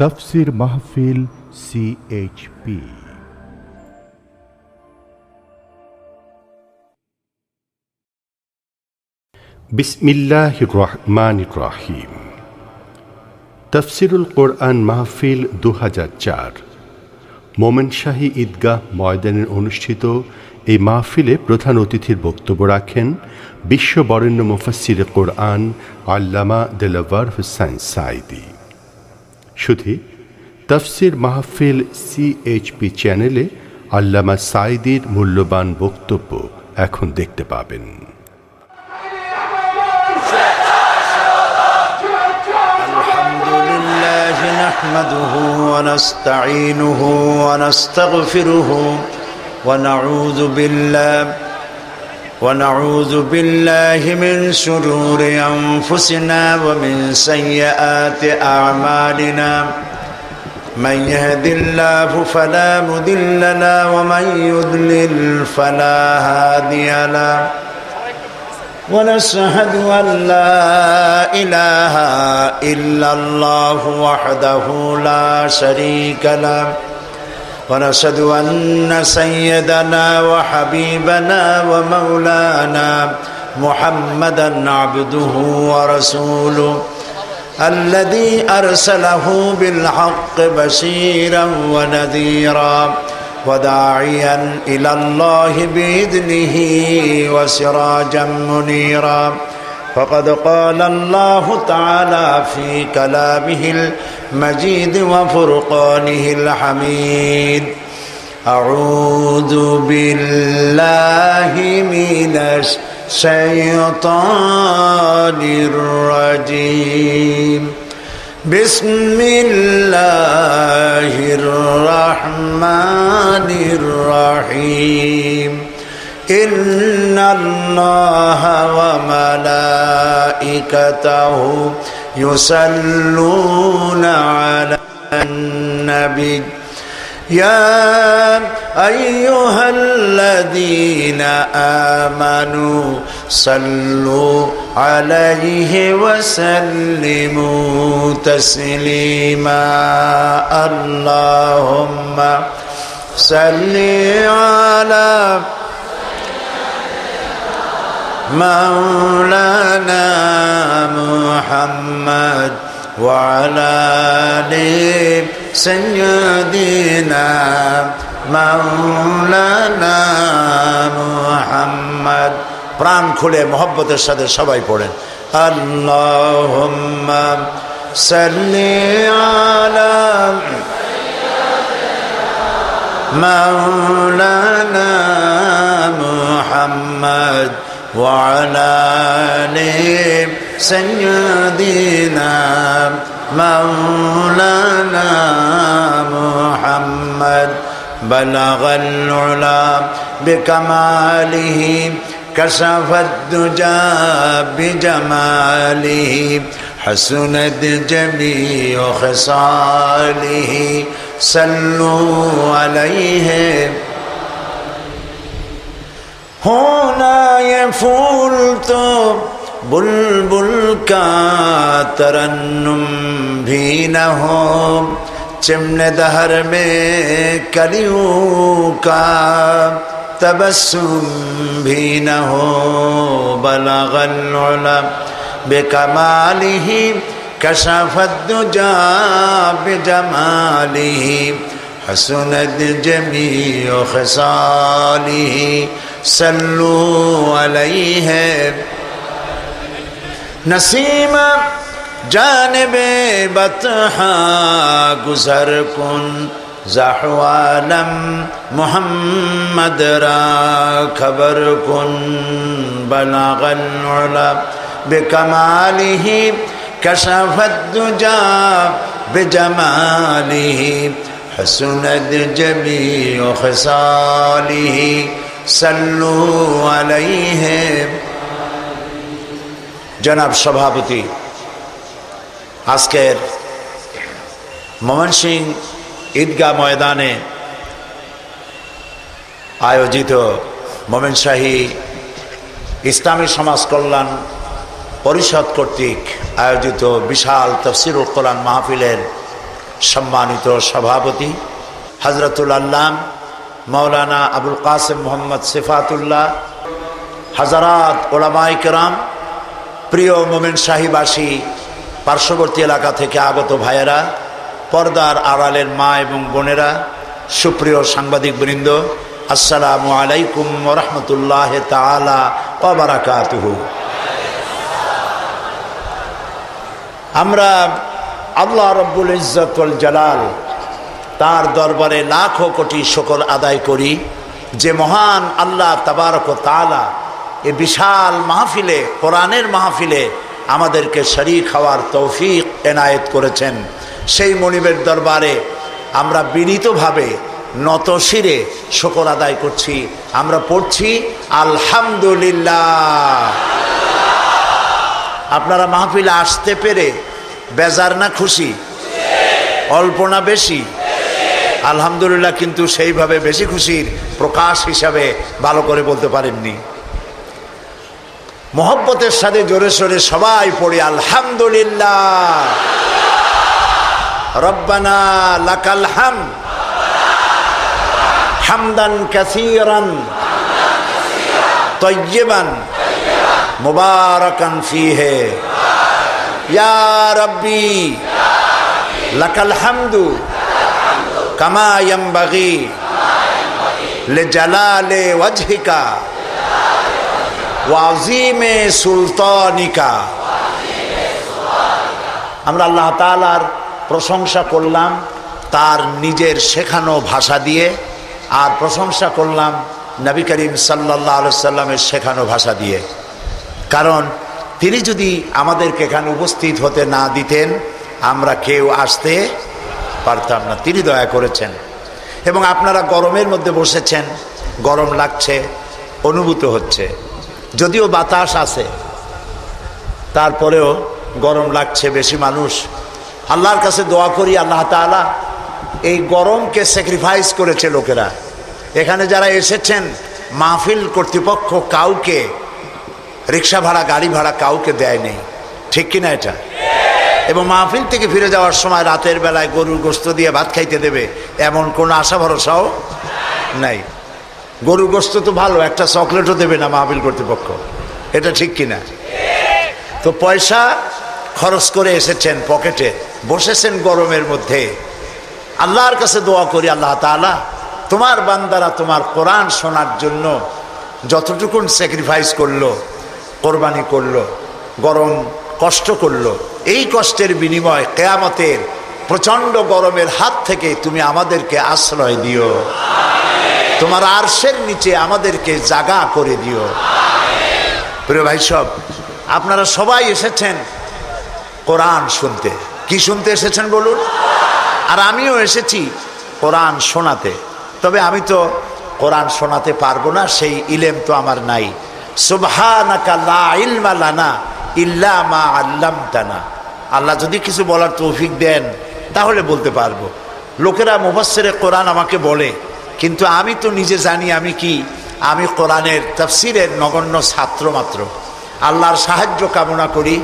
তাফসীর মাহফিল CHP। বিসমিল্লাহির রহমানির রহিম। তাফসীরুল কোরআন মাহফিল ২০০৪ মোমেনশাহী ঈদগাহ ময়দানে অনুষ্ঠিত এই মাহফিলে প্রধান অতিথির বক্তব্য রাখেন বিশ্ববরেণ্য মুফাসসিরে কোরআন আল্লামা দেলাওয়ার হোসাইন সাঈদী। শুধু তাফসীর মাহফিল CHP চ্যানেলে আল্লামা সাঈদীর মূল্যবান বক্তব্য এখন দেখতে পাবেন। আলহামদুলিল্লাহ নাহমাদুহু ওয়া নাস্তাঈনুহু ওয়া নাস্তাগফিরুহু ওয়া নাউযু বিল্লাহি মিন শুরুরি আনফুসিনা ওয়া মিন সাইয়্যাতি আ'মালিনা মান ইয়াহদিল্লাহু ফালা মুদিল্লা লাহু ওয়া মান ইউদ্লিল ফালা হাদিয়া লাহু ونشهد أن لا إله إلا الله وحده لا شريك له ونشهد أن سيدنا وحبيبنا ومولانا محمدا عبده ورسوله الذي أرسله بالحق بشيرا ونذيرا وداعيا إلى الله بإذنه وسراجا منيرا فقد قال الله تعالى في كلامه المجيد وفرقانه الحميد أعوذ بالله من الشيطان الرجيم بسم الله الرحمن الرحيم إن الله وملائكته يصلون على النبي يا أيها الذين آمنوا صلوا عليه وسلموا تسليما اللهم صل على مولانا محمد وعلى آل سيدنا مولانا محمد প্রাণ খুলে মহব্বতের সাথে সবাই পড়েন আল্লাহুম্মা সাল্লি আলা মাওলানা মুহাম্মদ ওয়া আলা আলি সাইয়্যিদিনা মাওলানা মুহাম্মদ বালাগাল উলা বিকামালিহি كشف الدجى بجماله حسنت جميع خصاله صلوا عليه होना ये फूल तो बुलबुल का तरन्नुम भी न हो चिमने दहर में कलियों का तबस्सुम भी न हो बलगल उला बिकमालिही कशफत दुजा बिजमालिही हसनत जमीउ खसालिही सल्लू अलैहि नसीम जानिबे बतहा गुजर कुन ज़हवालम मुहम्मद रा खबर कुन बलागल उला बिकमालिही कशफत दुजा बिजमालिही हसनत जमीउ खसालिही सल्लू अलैहि जनाब सभापति आजकेर मयमनसिंह ঈদগাহ ময়দানে আয়োজিত মোমেনশাহী ইসলামী সমাজ কল্যাণ পরিষদ কর্তৃক আয়োজিত বিশাল তাফসীরুল কোরআন মাহফিলের সম্মানিত সভাপতি হযরতুল আল্লাম মাওলানা আবুল কাসেম মোহাম্মদ সিফাতুল্লাহ, হাজারাত ওলামায়ে কেরাম, প্রিয় মোমেন শাহীবাসী, পার্শ্ববর্তী এলাকা থেকে আগত ভাইয়েরা, পর্দার আড়ালের মা এবং বোনেরা, সুপ্রিয় সাংবাদিক বৃন্দ, আসসালামু আলাইকুম ওয়া রাহমাতুল্লাহি তাআলা ওয়া বারাকাতুহু। আমরা আল্লাহ রব্বুল ইজ্জত ওয়াল জালাল তার দরবারে লাখো কোটি শুকর আদায় করি যে মহান আল্লাহ তাবারক ওয়া তাআলা এই বিশাল মাহফিলে, কোরআনের মাহফিলে আমাদেরকে শরীক হওয়ার তৌফিক এনায়েত করেছেন। সেই মনিবের দরবারে আমরা বিনীতভাবে নতশিরে শুকর আদায় করছি। আমরা পড়ছি আলহামদুলিল্লাহ। আপনারা মাহফিলে আসতে পেরে বেজার না খুশি? অল্প না বেশি? আলহামদুলিল্লাহ, কিন্তু সেইভাবে বেশি খুশির প্রকাশ হিসাবে ভালো করে বলতে পারেননি। মোহব্বতের সাথে জোরে সোরে সবাই পড়ি আলহামদুলিল্লাহ। রব্বানা লাকাল হামদ হামদান কাসীরান তাইয়্যিবান মুবারাকান ফীহি ইয়া রাব্বি লাকাল হামদু কামা ইয়ানবাগি লিজালালি ওয়াজহিকা ওয়া আযীমি সুলতানিকা। আমরা আল্লাহ তাআলার প্রশংসা করলাম তার নিজের শেখানো ভাষা দিয়ে, আর প্রশংসা করলাম নবী করিম সাল্লাল্লাহু আলাইহি সাল্লামের শেখানো ভাষা দিয়ে। কারণ তিনি যদি আমাদেরকে এখানে উপস্থিত হতে না দিতেন আমরা কেউ আসতে পারতাম না। তিনি দয়া করেছেন। এবং আপনারা গরমের মধ্যে বসেছেন, গরম লাগছে, অনুভূত হচ্ছে, যদিও বাতাস আছে তারপরেও গরম লাগছে। বেশি মানুষ, আল্লাহর কাছে দোয়া করি আল্লাহ তাআলা এই গরমকে স্যাক্রিফাইস করেছে লোকেরা। এখানে যারা এসেছেন মাহফিল কর্তৃপক্ষ কাউকে রিক্সা ভাড়া, গাড়ি ভাড়া কাউকে দেয় নেই, ঠিক কিনা এটা? এবং মাহফিল থেকে ফিরে যাওয়ার সময় রাতের বেলায় গরুর গোশত দিয়ে ভাত খাইতে দেবে এমন কোনো আশা ভরসাও নাই। গরুর গোশত তো ভালো, একটা চকলেটও দেবে না মাহফিল কর্তৃপক্ষ, এটা ঠিক কিনা? তো পয়সা খরচ করে এসেছেন, পকেটে বসেছেন গরমের মধ্যে। আল্লাহর কাছে দোয়া করি আল্লাহ তাআলা তোমার বান্দারা তোমার কোরআন শোনার জন্য যতটুকুন স্যাক্রিফাইস করলো, কোরবানি করলো, গরম কষ্ট করলো, এই কষ্টের বিনিময় কিয়ামতের প্রচণ্ড গরমের হাত থেকে তুমি আমাদেরকে আশ্রয় দিও, তোমার আরশের নিচে আমাদেরকে জাগা করে দিও। প্রিয় ভাই সব, আপনারা সবাই এসেছেন কোরআন শুনতে। কি শুনতে এসেছেন বলুন? আর আমিও এসেছি কোরআন শোনাতে। তবে আমি তো কোরআন শোনাতে পারবো না, সেই ইলম তো আমার নাই। সুবহানাকা লা ইলমা লানা ইল্লা মা আল্লামতানা। আল্লাহ যদি কিছু বলার তৌফিক দেন তাহলে বলতে পারবো। লোকেরা মুফাসসিরে কোরআন আমাকে বলে, কিন্তু আমি তো নিজে জানি আমি কি, আমি কোরআনের তাফসিরের নগণ্য ছাত্র মাত্র। আল্লাহর সাহায্য কামনা করি।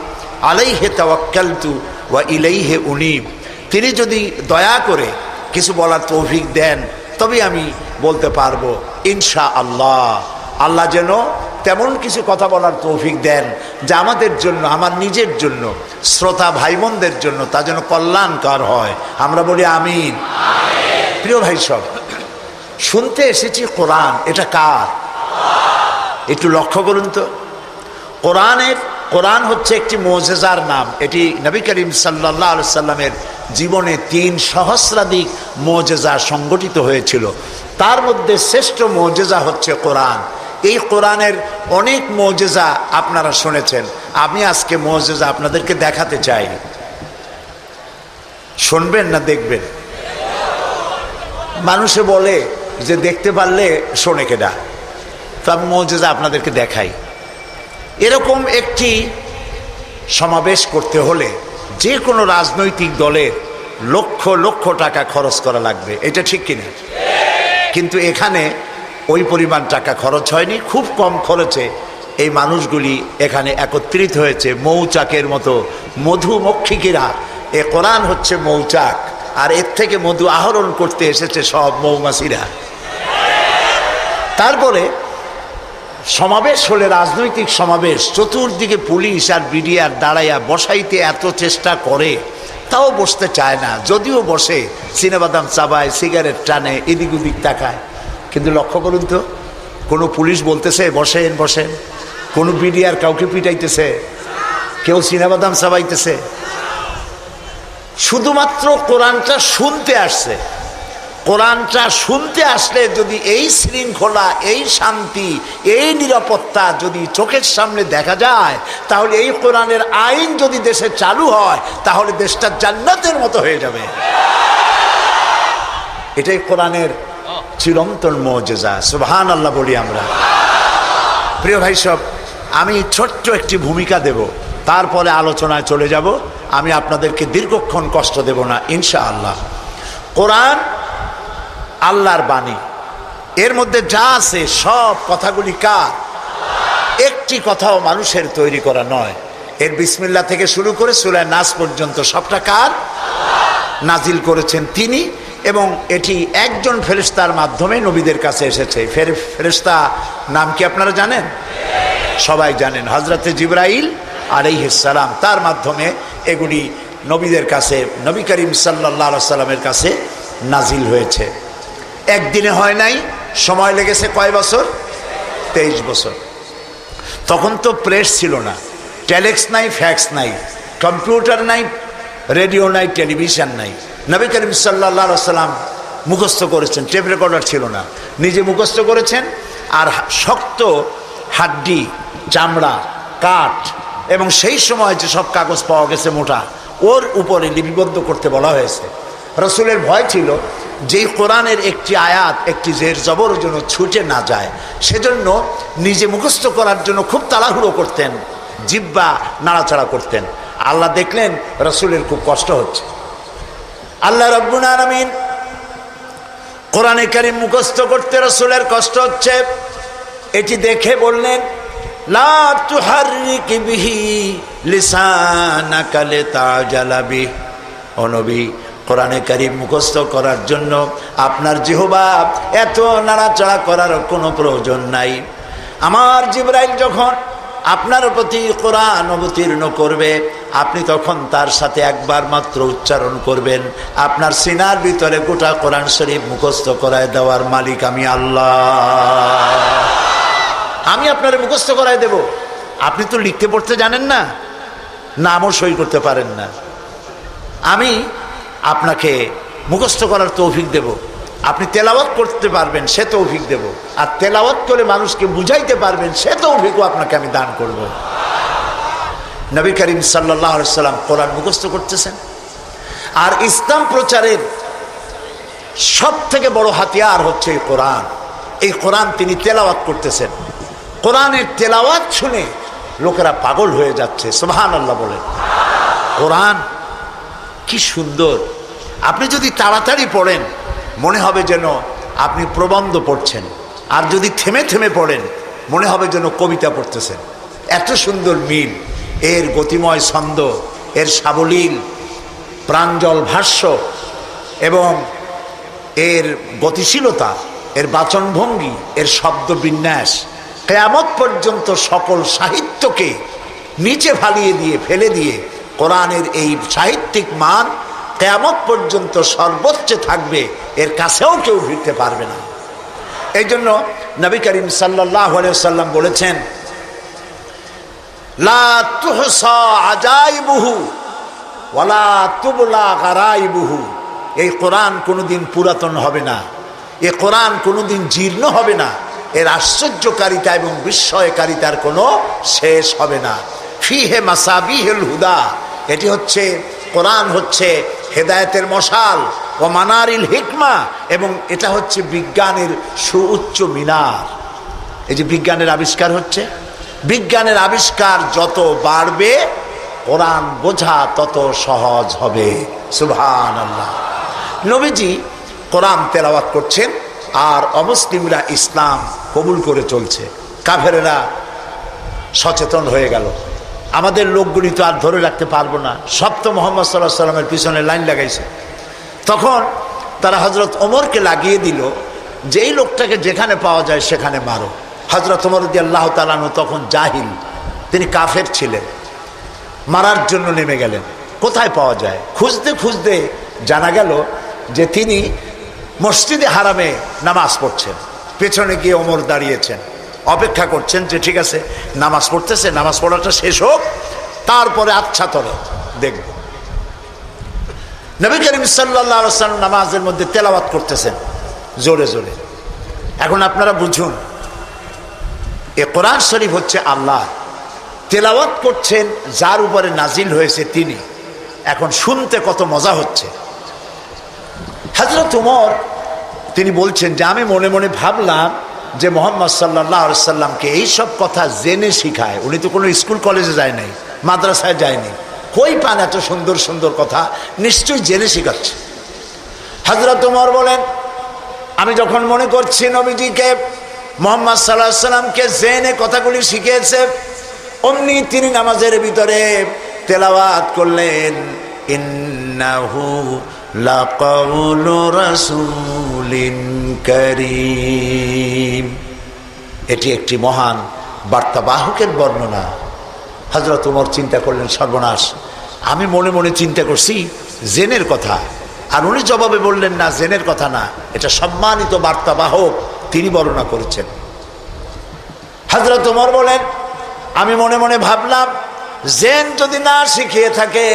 আলাইহি তাওয়াক্কালতু ওয়া ইলাইহি উনীব। তিনি যদি দয়া করে কিছু বলার তৌফিক দেন তবে আমি বলতে পারবো ইনশাআল্লাহ। আল্লাহ যেন তেমন কিছু কথা বলার তৌফিক দেন যা আমাদের জন্য, আমার নিজের জন্য, শ্রোতা ভাই বোনদের জন্য তা যেন কল্যাণকর হয়। আমরা বলি আমিন। প্রিয় ভাই সব, শুনতে এসেছি কোরআন, এটা কার? একটু লক্ষ্য করুন তো। কোরআন হচ্ছে একটি মুজিজার নাম। এটি নবী করিম সাল্লাল্লাহু আলাইহি সাল্লামের জীবনে ৩ সহস্রাধিক মুজিজা সংগঠিত হয়েছিল। তার মধ্যে শ্রেষ্ঠ মুজিজা হচ্ছে কোরআন। এই কোরআনের অনেক মুজিজা আপনারা শুনেছেন। আমি আজকে মুজিজা আপনাদেরকে দেখাতে চাই। শুনবেন না দেখবেন? মানুষে বলে যে দেখতে পারলে শোনে কেডা, তো আমি মুজিজা আপনাদেরকে দেখাই। এরকম একটি সমাবেশ করতে হলে যে কোনো রাজনৈতিক দলের লক্ষ লক্ষ টাকা খরচ করা লাগবে, এটা ঠিক কিনা? কিন্তু এখানে ওই পরিমাণ টাকা খরচ হয়নি। খুব কম খরচে এই মানুষগুলি এখানে একত্রিত হয়েছে। মৌচাকের মতো মধুমক্ষিকীরা, এ কোরআন হচ্ছে মৌচাক। আর এর থেকে মধু আহরণ করতে এসেছে সব মৌমাছিরা। তারপরে সমাবেশ হলে, রাজনৈতিক সমাবেশ, চতুর্দিকে পুলিশ আর বিডিআর দাঁড়াইয়া বসাইতে এত চেষ্টা করে, তাও বসতে চায় না। যদিও বসে, চিনাবাদাম চাবায়, সিগারেট টানে, এদিক ওদিক তাকায়। কিন্তু লক্ষ্য করুন তো, কোনো পুলিশ বলতেছে বসেন বসেন, কোনো বিডিআর কাউকে পিটাইতেছে, কেউ চিনাবাদাম চাবাইতেছে। শুধুমাত্র কোরআনটা শুনতে আসছে। কোরআনটা শুনতে আসলে যদি এই শৃঙ্খলা, এই শান্তি, এই নিরাপত্তা যদি চোখের সামনে দেখা যায়, তাহলে এই কোরআনের আইন যদি দেশে চালু হয়, তাহলে দেশটা জান্নাতের মতো হয়ে যাবে। এটাই কোরআনের চিরন্তন মুজিজা। সুবহানাল্লাহ বলি আমরা। প্রিয় ভাই সব, আমি ছোট্ট একটি ভূমিকা দেব, তারপরে আলোচনায় চলে যাব। আমি আপনাদেরকে দীর্ঘক্ষণ কষ্ট দেব না ইনশাআল্লাহ। কোরআন আল্লাহর বাণী, এর মধ্যে যা আছে সব কথাগুলি কার? একটি কথাও মানুষের তৈরি করা নয়। এর বিসমিল্লাহ থেকে শুরু করে সূরা নাস পর্যন্ত সবটা কার? নাজিল করেছেন তিনি, এবং এটি একজন ফেরেশতার মাধ্যমে নবীদের কাছে এসেছে। ফেরেশতা নাম কি আপনারা জানেন? সবাই জানেন, হযরতে জিবরাইল আলাইহিস সালাম। তার মাধ্যমে এগুলি নবীদের কাছে, নবী করিম সাল্লাল্লাহু আলাইহি সাল্লামের কাছে নাজিল হয়েছে। একদিনে হয় নাই, সময় লেগেছে কয় বছর? 23 বছর। তখন তো প্রেস ছিল না, টেলেক্স নাই, ফ্যাক্স নাই, কম্পিউটার নাই, রেডিও নাই, টেলিভিশন নাই। নবী করিম সাল্লাল্লাহু আলাইহি সাল্লাম মুখস্থ করেছেন, টেপ রেকর্ডার ছিল না, নিজে মুখস্থ করেছেন। আর শক্ত হাড্ডি, চামড়া, কাঠ এবং সেই সময় যে সব কাগজ পাওয়া গেছে মোটা, ওর উপরে লিপিবদ্ধ করতে বলা হয়েছে। রসুলের ভয় ছিল যেই কোরআনের একটি আয়াত, একটি জের জবর যেন ছুটে না যায়, সেজন্য নিজে মুখস্থ করার জন্য খুব তাড়াহুড়ো করতেন, জিহ্বা নাড়াচাড়া করতেন। আল্লাহ দেখলেন রসুলের খুব কষ্ট হচ্ছে। আল্লাহ রাব্বুল আলামিন কোরআনে কারীম মুখস্থ করতে রসুলের কষ্ট হচ্ছে, এটি দেখে বললেন, লা তুহাররিক বিহি লিসানাকা লিতাজালা বিহি। ও নবী, কোরআনে কারীম মুখস্থ করার জন্য আপনার জিহ্বা এত নাড়াচাড়া করার কোনো প্রয়োজন নাই। আমার জিবরাইল যখন আপনার প্রতি কোরআন অবতীর্ণ করবে, আপনি তখন তার সাথে একবার মাত্র উচ্চারণ করবেন। আপনার সিনার ভিতরে গোটা কোরআন শরীফ মুখস্থ করায় দেওয়ার মালিক আমি আল্লাহ। আমি আপনার মুখস্থ করায় দেব। আপনি তো লিখতে পড়তে জানেন না, নামও সই করতে পারেন না। আমি আপনাকে মুখস্থ করার তৌফিক দেব। আপনি তেলাওয়াত করতে পারবেন, সে তৌফিক দেব। আর তেলাওয়াত করে মানুষকে বুঝাইতে পারবেন, সে তৌফিকও আপনাকে আমি দান করব। নবী করিম সাল্লাল্লাহু আলাইহি সাল্লাম কোরআন মুখস্থ করতেছেন। আর ইসলাম প্রচারের সব থেকে বড় হাতিয়ার হচ্ছে এই কোরআন। এই কোরআন তিনি তেলাওয়াত করতেছেন। কোরআনের তেলাওয়াত শুনে লোকেরা পাগল হয়ে যাচ্ছে। সুবহানাল্লাহ বলেন। কোরআন কি সুন্দর! আপনি যদি তাড়াতাড়ি পড়েন, মনে হবে যেন আপনি প্রবন্ধ পড়ছেন। আর যদি থেমে থেমে পড়েন, মনে হবে যেন কবিতা পড়তেছেন। এত সুন্দর মিল এর গতিময় ছন্দ, এর সাবলীল প্রাঞ্জল ভাষ্য এবং এর গতিশীলতা, এর বাচনভঙ্গি, এর শব্দ বিন্যাস, কিয়ামত পর্যন্ত সকল সাহিত্যকে নিচে ফেলে দিয়ে কোরআনের এই সাহিত্যিক মান কিয়ামত পর্যন্ত সর্বোচ্চ থাকবে, এর কাছেও কেউ ভিড়তে পারবে না। এই জন্য নবী করিম সাল্লাল্লাহু আলাইহি সাল্লাম বলেছেন, লা তুহসা আজাইবুহু ওয়ালা তুবলা গারাইবুহু। এই কোরআন কোনোদিন পুরাতন হবে না, এই কোরআন কোনোদিন জীর্ণ হবে না, এর আশ্চর্যকারিতা এবং বিস্ময়কারিতার কোনো শেষ হবে না। ফিহে মাসাবিহুল হুদা, এটি হচ্ছে কোরআন হচ্ছে হেদায়েতের মশাল, ও মানারিল হিকমা, এবং এটা হচ্ছে বিজ্ঞানের সুউচ্চ মিনার। এই যে বিজ্ঞানের আবিষ্কার হচ্ছে, বিজ্ঞানের আবিষ্কার যত বাড়বে কোরআন বোঝা তত সহজ হবে। সুবহানাল্লাহ। নবীজি কোরআন তেলাওয়াত করছেন আর অমুসলিমরা ইসলাম কবুল করে চলছে। কাফেরেরা সচেতন হয়ে গেল, আমাদের লোকগুলি তো আর ধরে রাখতে পারবো না, সব তো মুহাম্মদ সাল্লাল্লাহু আলাইহি সাল্লামের পিছনে লাইন লাগাইছে। তখন তারা হযরত ওমরকে লাগিয়ে দিল যে এই লোকটাকে যেখানে পাওয়া যায় সেখানে মারো। হযরত ওমর রাদিয়াল্লাহু তাআলা আনহু তখন জাহিল, তিনি কাফের ছিলেন, মারার জন্য নেমে গেলেন। কোথায় পাওয়া যায় খুঁজতে খুঁজতে জানা গেল যে তিনি মসজিদে হারামে নামাজ পড়ছেন। পেছনে গিয়ে ওমর দাঁড়িয়েছেন, অপেক্ষা করছেন যে ঠিক আছে নামাজ পড়তেছে, নামাজ পড়াটা শেষ হোক, তারপরে আচ্ছা তরে দেখব। নবী করিম সাল্লাল্লাহু আলাইহি ওয়াসাল্লাম নামাজের মধ্যে তেলাওয়াত করতেছেন জোরে জোরে। এখন আপনারা বুঝুন, এ কোরআন শরীফ হচ্ছে আল্লাহ, তেলাওয়াত করছেন যার উপরে নাজিল হয়েছে তিনি। এখন শুনতে কত মজা হচ্ছে। হযরত ওমর তিনি বলছেন যে আমি মনে মনে ভাবলাম যে মুহাম্মদ সাল্লাল্লাহু আলাইহি ওয়াসাল্লামকে এইসব কথা জেনে শিখায়। উনি তো কোনো স্কুল কলেজে যায় নাই, মাদ্রাসায় যায়নি, কই পান এত সুন্দর সুন্দর কথা, নিশ্চয়ই জেনে শিখাচ্ছে। হযরত ওমর বলেন আমি যখন মনে করছি নবীজিকে মুহাম্মদ সাল্লাল্লাহু আলাইহি ওয়াসাল্লামকে জেনে কথাগুলি শিখিয়েছে, অমনি তিনি নামাজের ভিতরে তেলাওয়াত করলেন ইন্নাহু লাকাউলু রাসূলিন কারীম। এটি একটি মহান বার্তাবাহকের বর্ণনা। হযরত ওমর চিন্তা করলেন সর্বনাশ, আমি মনে মনে চিন্তা করছি জেনের কথা, আর উনি জবাবে বললেন না জেনের কথা না, এটা সম্মানিত বার্তাবাহক তিনি বর্ণনা করেছেন। হযরত ওমর বলেন আমি মনে মনে ভাবলাম জেন যদি না শিখিয়ে থাকে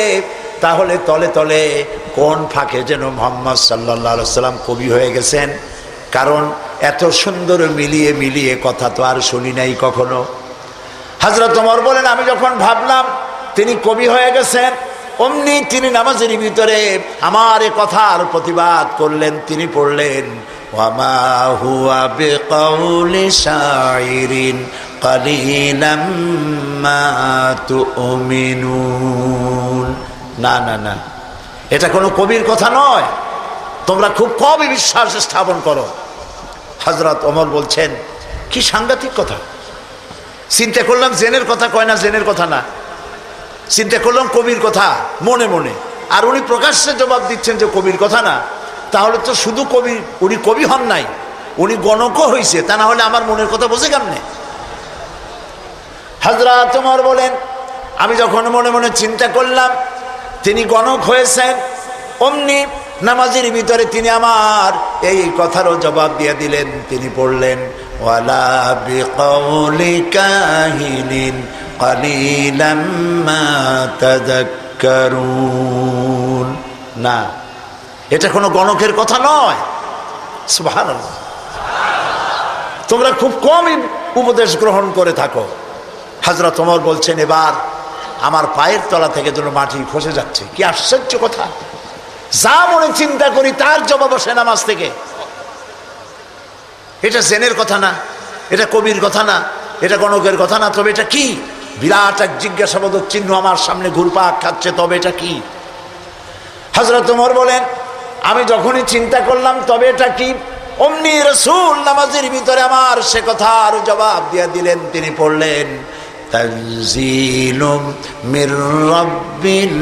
তাহলে তলে তলে কোন ফাঁকে যেন মুহাম্মদ সাল্লাল্লাহু আলাইহি ওয়াসাল্লাম কবি হয়ে গেছেন, কারণ এত সুন্দর মিলিয়ে মিলিয়ে কথা তো আর শুনি নাই কখনো। হযরত ওমর বলেন আমি যখন ভাবলাম তিনি কবি হয়ে গেছেন, অমনি তিনি নামাজের ভিতরে আমার এ কথার প্রতিবাদ করলেন। তিনি পড়লেন ওয়ামা হুয়া বিকাউলি শাইরিন কালিলাম মা তুমিনুন। না না না, এটা কোনো কবির কথা নয়, তোমরা খুব কমই বিশ্বাস স্থাপন করো। হযরত ওমর বলছেন কি সাংঘাতিক কথা। চিন্তা করলাম জেনের কথা কয় না, জেনের কথা না, চিন্তা করলাম কবির কথা মনে মনে, আর উনি প্রকাশ্যে জবাব দিচ্ছেন যে কবির কথা না। তাহলে তো শুধু কবি, উনি কবি হন নাই, উনি গণকও হয়েছে, তা না হলে আমার মনের কথা বোঝে কেমনে? হযরত ওমর বলেন আমি যখন মনে মনে চিন্তা করলাম তিনি গণক হয়েছেন, অমনি নামাজের ভিতরে তিনি আমার এই কথারও জবাব দিয়ে দিলেন। তিনি পড়লেন ওয়ালা বিকাউলি কাহিনিন কালিলাম মা তাযাক্কারুন। না, এটা কোনো গণকের কথা নয়। সুবহানাল্লাহ, তোমরা খুব কমই উপদেশ গ্রহণ করে থাকো। হযরত ওমর বলছেন এবার আমার পায়ের তলা থেকে যেন মাটি খসে যাচ্ছে। কি আশ্চর্য কথা, যা মনে চিন্তা করি তার জবাব আসে নামাজ থেকে। এটা জেনের কথা না, এটা কবির কথা না, এটা গণকের কথা না, তবে এটা কি? বিরাট এক জিজ্ঞাসাবোধক চিহ্ন আমার সামনে ঘুরপাক খাচ্ছে, তবে এটা কি? হযরত ওমর বলেন আমি যখনই চিন্তা করলাম তবে এটা কি, অমনি রাসূল নামাজের ভিতরে আমার সে কথার জবাব দিয়ে দিলেন। তিনি পড়লেন তানজিলুম মির রাব্বিল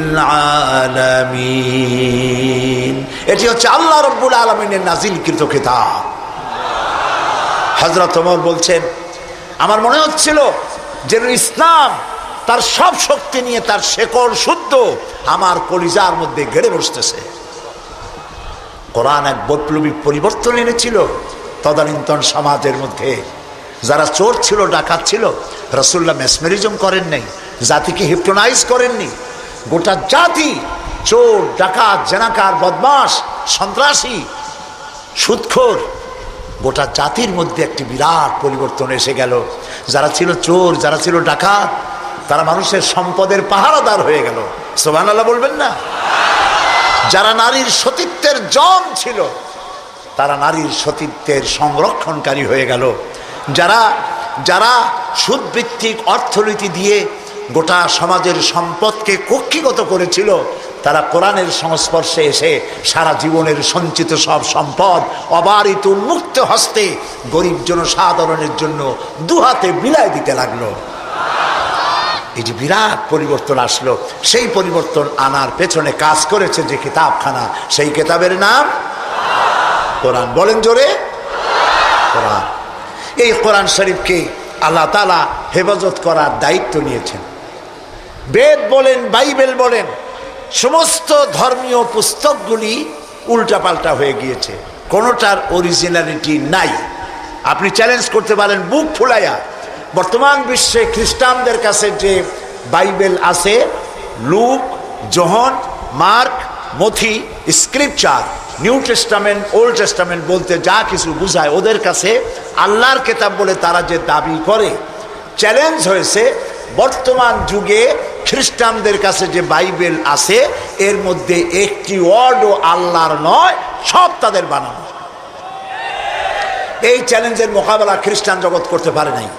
আলামিন। এটি হচ্ছে আল্লাহ রাব্বুল আলামিনের নাজিলকৃত কিতাব। হযরত ওমর বলছেন আমার মনে হচ্ছিল যেন ইসলাম তার সব শক্তি নিয়ে তার শেকড় শুদ্ধ আমার কলিজার মধ্যে গেড়ে বসতেছে। কোরআন এক বৈপ্লবিক পরিবর্তন এনেছিল তদানীন্তন সমাজের মধ্যে। যারা চোর ছিল, ডাকাত ছিল, রাসূলুল্লাহ মেসমেরিজম করেন নাই, জাতিকে হিপনোটাইজ করেননি। গোটা জাতি চোর, ডাকাত, জেনাকার, বদমাশ, সন্ত্রাসী, সুদখোর, গোটা জাতির মধ্যে একটি বিরাট পরিবর্তন এসে গেল। যারা ছিল চোর, যারা ছিল ডাকাত, তারা মানুষের সম্পদের পাহারাদার হয়ে গেল। সুবহানাল্লাহ বলবেন না? যারা নারীর সতীত্বের জম ছিল তারা নারীর সতীত্বের সংরক্ষণকারী হয়ে গেল। যারা যারা সুদভিত্তিক অর্থনীতি দিয়ে গোটা সমাজের সম্পদকে কক্ষিগত করেছিল, তারা কোরআনের সংস্পর্শে এসে সারা জীবনের সঞ্চিত সব সম্পদ অবারিত উন্মুক্ত হস্তে গরিব জনসাধারণের জন্য দুহাতে বিলায় দিতে লাগলো। এই যে বিরাট পরিবর্তন আসলো, সেই পরিবর্তন আনার পেছনে কাজ করেছে যে কিতাবখানা, সেই কিতাবের নাম কোরআন। বলেন জোরে, কোরআন। এই কোরআন শরীফকে আল্লাহ তাআলা হেফাজত করার দায়িত্ব নিয়েছেন। বেদ বলেন, বাইবেল বলেন, সমস্ত ধর্মীয় পুস্তকগুলি উল্টাপাল্টা হয়ে গিয়েছে, কোনোটার অরিজিনালিটি নাই। আপনি চ্যালেঞ্জ করতে পারেন বুক ফুলাইয়া, বর্তমান বিশ্বে খ্রিস্টানদের কাছে যে বাইবেল আছে, লুক, যোহন, মার্ক, মথি, scripture, new testament, old testament বলতে যা কিছু বুঝায়, ওদের কাছে আল্লাহর কিতাব বলে তারা যে দাবি করে, চ্যালেঞ্জ হয়েছে বর্তমান যুগে খ্রিস্টানদের কাছে যে বাইবেল আছে এর মধ্যে একটি ওয়ার্ডও আল্লাহর নয়, সব তাদের বানানো। এই চ্যালেঞ্জের মোকাবেলা খ্রিস্টান জগৎ করতে পারে নাই।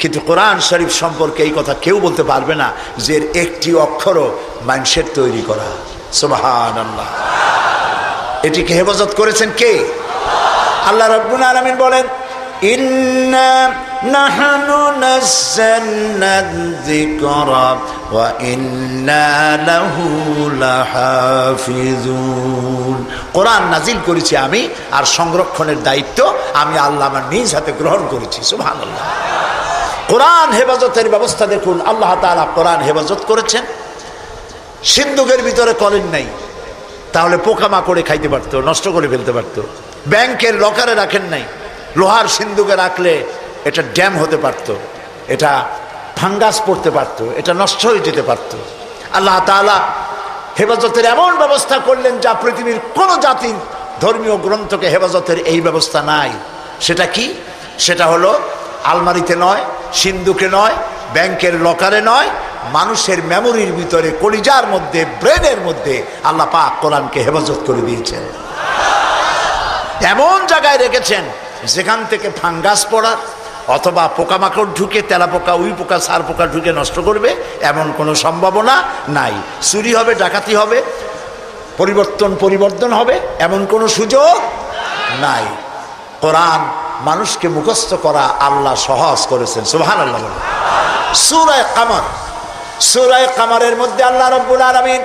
কিন্তু কোরআন শরীফ সম্পর্কে এই কথা কেউ বলতে পারবে না যে এর একটি অক্ষরও মানুষের তৈরি করা। সুবহানাল্লাহ। এটিকে হেফাজত করেছেন কে? আল্লাহ রাব্বুল আলামিন বলেন, ইন্না নাহনু নাযালনা যিকরা ওয়া ইন্না লাহু লাহাফিজুন। কোরআন নাজিল করেছি আমি, আর সংরক্ষণের দায়িত্ব আমি আল্লাহ আমার নিজ হাতে গ্রহণ করেছি। সুবহানাল্লাহ। কোরআন হেফাজতের ব্যবস্থা দেখুন, আল্লাহ তাআলা কোরআন হেফাজত করেছেন। সিন্ধুকের ভিতরে কলেন নাই, তাহলে পোকামাকড়ে খাইতে পারতো, নষ্ট করে ফেলতে পারতো। ব্যাংকের লকারে রাখেন নাই, লোহার সিন্ধুকে রাখলে এটা ড্যাম হতে পারতো, এটা ফাঙ্গাস পড়তে পারতো, এটা নষ্ট হয়ে যেতে পারতো। আল্লাহ তাআলা হেফাজতের এমন ব্যবস্থা করলেন যা পৃথিবীর কোনো জাতির ধর্মীয় গ্রন্থকে হেফাজতের এই ব্যবস্থা নাই। সেটা কি? সেটা হলো আলমারিতে নয়, সিন্ধুকে নয়, ব্যাংকের লকারে নয়, মানুষের মেমোরির ভিতরে, কলিজার মধ্যে, ব্রেনের মধ্যে আল্লাহ পাক কোরআনকে হেফাজত করে দিয়েছেন। এমন জায়গায় রেখেছেন যেখান থেকে ফাঙ্গাস পড়া অথবা পোকামাকড় ঢুকে, তেলা পোকা, উই পোকা, সার পোকা ঢুকে নষ্ট করবে এমন কোনো সম্ভাবনা নাই। চুরি হবে, ডাকাতি হবে, পরিবর্তন হবে এমন কোনো সুযোগ নাই। কোরআন মানুষকে মুখস্থ করা আল্লাহ সহজ করেছেন। সুবহানাল্লাহ। সূরা কামার, সূরা কামারের মধ্যে আল্লাহ রাব্বুল আলামিন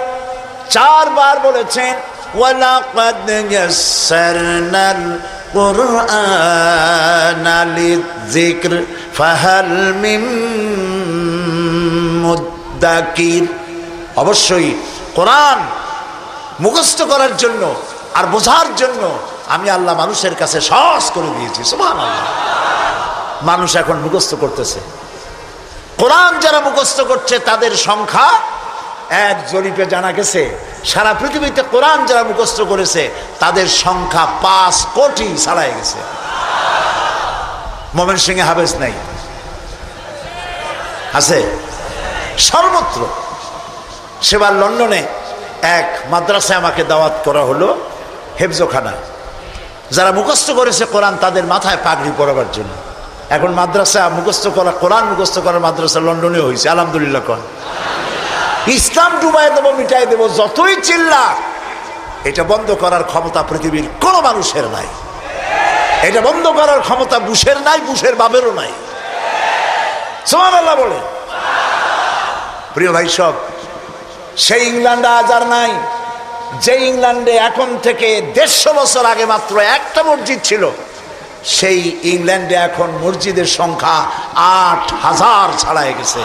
4 বার বলেছেন, ওয়ালাকাদ ইয়াসসারনাল কুরআনা লিযিকর ফাহাল মিন মুদ্দাকির। অবশ্যই কোরআন মুখস্থ করার জন্য আর বোঝার জন্য আমি আল্লাহ মানুষের কাছে সহজ করে দিয়েছি। সুবহানাল্লাহ। মানুষ এখন মুখস্থ করতেছে। কোরআন যারা মুখস্থ করছে তাদের সংখ্যা, এক জরিপে জানা গেছে সারা পৃথিবীতে কোরআন যারা মুখস্থ করেছে তাদের সংখ্যা 5 কোটি ছাড়াই গেছে। ময়মনসিংহে হাফেজ নাই, আছে সর্বত্র। সেবার লন্ডনে এক মাদ্রাসায় আমাকে দাওয়াত করা হলো, হেফজখানা। যারা মুখস্থ করেছে কোরআন তাদের মাথায় পাগড়ি পরাবার জন্য। এখন মাদ্রাসা মুখস্থ করা, কোরআন মুখস্থ করার মাদ্রাসা লন্ডনে হয়েছে। আলহামদুলিল্লাহ। কোন ইসলাম ডুবাই দেবো, মিটাই দেবো, যতই চিল্লা, এটা বন্ধ করার ক্ষমতা পৃথিবীর কোন মানুষের নাই। এটা বন্ধ করার ক্ষমতা বুশের নাই, বুশের বাবেরও নাই। সুবহানাল্লাহ বলে। প্রিয় ভাই সব, সেই ইংল্যান্ডে আজ আর নাই যে ইংল্যান্ডে এখন থেকে 150 বছর আগে মাত্র একটা মসজিদ ছিল। সেই ইংল্যান্ডে এখন মসজিদের সংখ্যা 8000 ছাড়াই গেছে।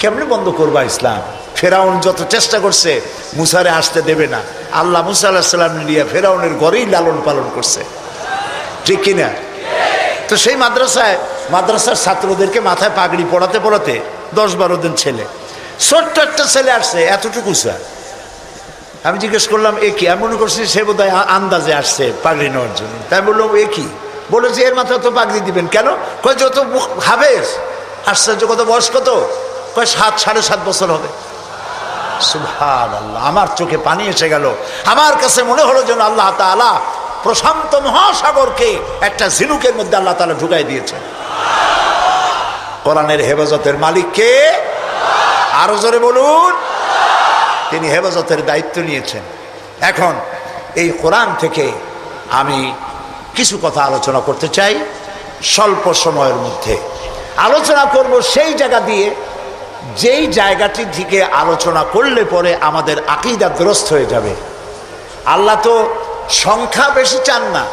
কেমনে বন্ধ করবা ইসলাম? ফেরাউন যত চেষ্টা করছে মুসারে আসতে দেবে না। আল্লাহ মুসা আলাইহিস সালাম নিয়ে ফেরাউনের ঘরেই লালন পালন করছে, ঠিক কিনা? তো সেই মাদ্রাসার ছাত্রদেরকে মাথায় পাগড়ি পড়াতে পড়াতে 10-12 দিন ছেলে, ছোট্ট একটা ছেলে আসছে এতটুকু স্যার। আমি জিজ্ঞেস করলাম এ কি? আমি মনে করছি সে বোধহয় আন্দাজে আসছে পাগড়ি নেওয়ার জন্য। তাই বললাম এ কি? বলে যে এর মাথায় তো পাগড়ি দিবেন কেন? কয় যত হাফেজ। আশ্চর্য, কত বয়স কত? কয় 7-7.5 বছর হবে। সুবহানাল্লাহ। আমার চোখে পানি এসে গেল। আমার কাছে মনে হলো যেন আল্লাহ তাআলা প্রশান্ত মহাসাগরকে একটা ঝিনুকের মধ্যে আল্লাহ তাআলা ঢুকাই দিয়েছে। কোরআনের হেফাজতের মালিক কে? আরো জোরে বলুন। তিনি হেফাজতের দায়িত্ব নিয়েছেন। এখন এই কোরআন থেকে আমি কিছু কথা আলোচনা করতে চাই স্বল্প সময়ের মধ্যে। আলোচনা করব সেই জায়গা দিয়ে যেই জায়গাটি থেকে আলোচনা করলে পরে আমাদের আকীদা দুরস্ত হয়ে যাবে। আল্লাহ তো সংখ্যা বেশি চান না,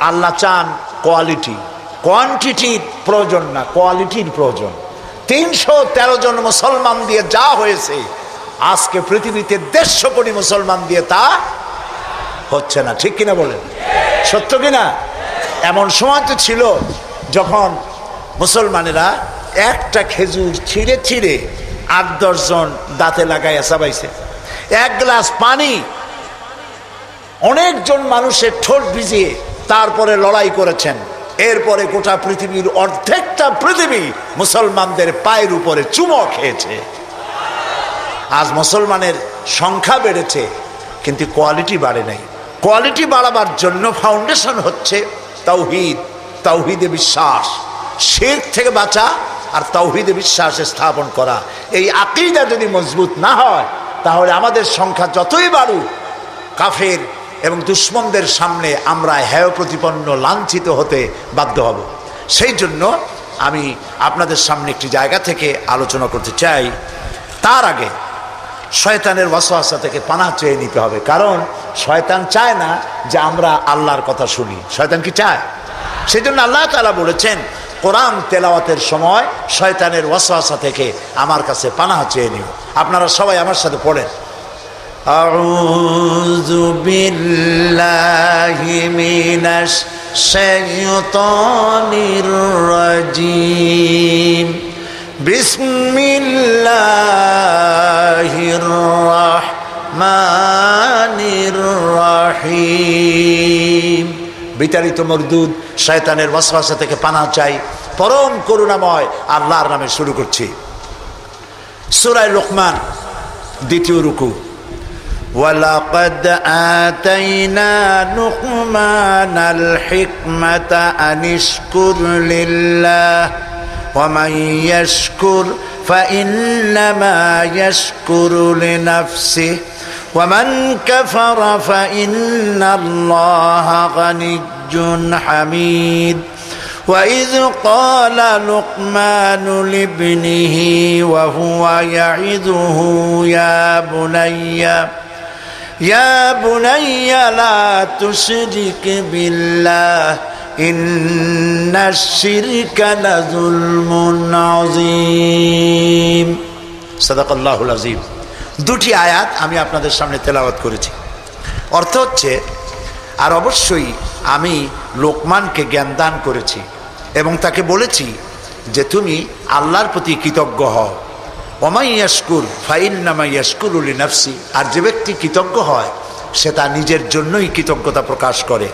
আল্লাহ চান কোয়ালিটি। কোয়ান্টিটির প্রয়োজন না, কোয়ালিটির প্রয়োজন। 313 জন মুসলমান দিয়ে যা হয়েছে, আজকে পৃথিবীতে 150 কোটি মুসলমান দিয়ে তা হচ্ছে না। ঠিক কিনা বলেন? সত্য কিনা? এমন সময় তো ছিল যখন মুসলমানেরা একটা খেজুর ছিঁড়ে ছিঁড়ে 8-10 জন দাঁতে লাগায় চাবাইছে। এক গ্লাস পানি অনেকজন মানুষের ঠোঁট ভিজিয়ে তারপরে লড়াই করেছেন। এরপরে গোটা পৃথিবীর অর্ধেকটা পৃথিবী মুসলমানদের পায়ের উপরে চুমো খেয়েছে। আজ মুসলমানের সংখ্যা বেড়েছে কিন্তু কোয়ালিটি বাড়ে নাই। কোয়ালিটি বাড়াবার জন্য ফাউন্ডেশন হচ্ছে তাওহীদ, তাওহীদে বিশ্বাস, শিরক থেকে বাঁচা আর তাওহীদে বিশ্বাস স্থাপন করা। এই আকীদা যদি মজবুত না হয় তাহলে আমাদের সংখ্যা যতই বাড়ুক, কাফের এবং দুশ্মনদের সামনে আমরা হেয় প্রতিপন্ন, লাঞ্ছিত হতে বাধ্য হব। সেই জন্য আমি আপনাদের সামনে একটি জায়গা থেকে আলোচনা করতে চাই। তার আগে শয়তানের ওয়াসওয়াসা থেকে পানাহ চেয়ে নিতে হবে, কারণ শয়তান চায় না যে আমরা আল্লাহর কথা শুনি। শয়তান কি চায়? সেই জন্য আল্লাহ তাআলা বলেছেন কোরআন তেলাওয়াতের সময় শয়তানের ওয়াসওয়াসা থেকে আমার কাছে পানাহ চেয়ে নিও। আপনারা সবাই আমার সাথে পড়েন, আউযু বিল্লাহি মিনাশ শাইতানির রাজীম, বিসমিল্লাহির রাহমানির রাহিম। বিতাড়িত মরদুদ শয়তানের ওয়াসওয়াসা থেকে পানাহ চাই পরম করুণাময় আল্লাহর নামে। শুরু করছি সূরা লুকমান, দ্বিতীয় রুকু। ওয়ালাকাদ আতাইনা লুকমানাল হিকমাতা আনিশকুর লিল্লাহ ওয়া মান ইয়াশকুর ফাইন্নামা ইয়াশকুরু লিনাফসিহি ওয়া মান কাফারা ফাইন্নাল্লাহা গানিয়্যুন হামিদ। وإذ قال لقمان لابنه وهو يعظه يا بني لا تشرك بالله إن الشرك لظلم عظيم। সাদাকাল্লাহুল আযীম। দুটি আয়াত আমি আপনাদের সামনে তেলাওয়াত করেছি। অর্থ হচ্ছে, আর অবশ্যই আমি লোকমানকে জ্ঞান দান করেছি এবং তাকে বলেছি যে তুমি আল্লাহর প্রতি কৃতজ্ঞ হও। ওমা ইয়াশকুর ফাইন্নামা ইয়াশকুরু লিনাফসি, আর যে ব্যক্তি কৃতজ্ঞ হয় সে তা নিজের জন্যই কৃতজ্ঞতা প্রকাশ করে।